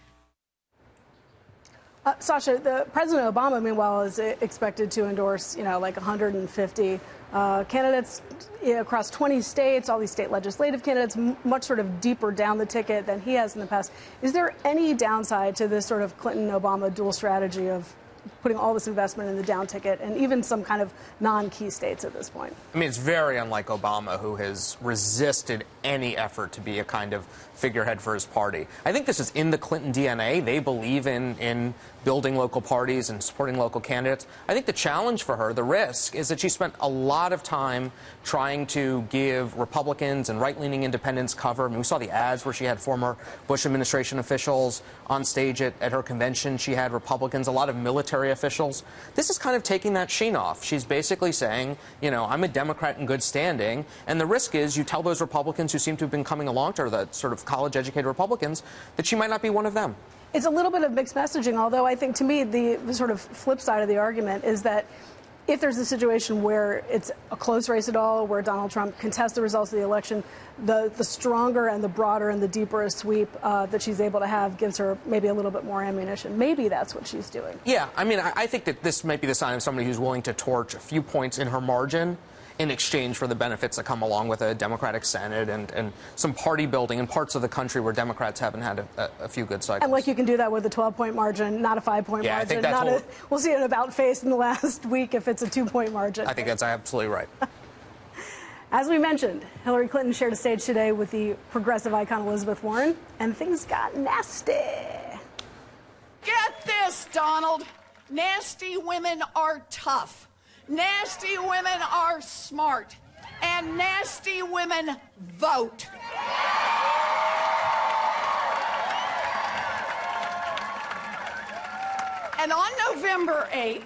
Sasha, the President Obama, meanwhile, is expected to endorse, like 150 candidates across 20 states, all these state legislative candidates, much sort of deeper down the ticket than he has in the past. Is there any downside to this sort of Clinton-Obama dual strategy of putting all this investment in the down ticket and even some kind of non-key states at this point? I mean, it's very unlike Obama, who has resisted any effort to be a kind of figurehead for his party. I think this is in the Clinton DNA. They believe in building local parties and supporting local candidates. I think the challenge for her, the risk, is that she spent a lot of time trying to give Republicans and right-leaning independents cover. I mean, we saw the ads where she had former Bush administration officials on stage at her convention. She had Republicans, a lot of military officials. This is kind of taking that sheen off. She's basically saying, I'm a Democrat in good standing, and the risk is you tell those Republicans who seem to have been coming along to her, the sort of college-educated Republicans, that she might not be one of them. It's a little bit of mixed messaging, although I think, to me, the sort of flip side of the argument is that if there's a situation where it's a close race at all, where Donald Trump contests the results of the election, the stronger and the broader and the deeper a sweep that she's able to have gives her maybe a little bit more ammunition. Maybe that's what she's doing. Yeah, I mean, I think that this might be the sign of somebody who's willing to torch a few points in her margin in exchange for the benefits that come along with a Democratic Senate and some party building in parts of the country where Democrats haven't had a few good cycles. And like you can do that with a 12-point margin, not a 5-point Yeah, margin. I think that's We'll see an about face in the last week if it's a 2-point margin. I think that's absolutely right. As we mentioned, Hillary Clinton shared a stage today with the progressive icon Elizabeth Warren, and things got nasty. Get this, Donald. Nasty women are tough. Nasty women are smart. And nasty women vote. And on November 8th,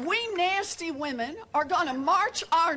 we nasty women are going to march our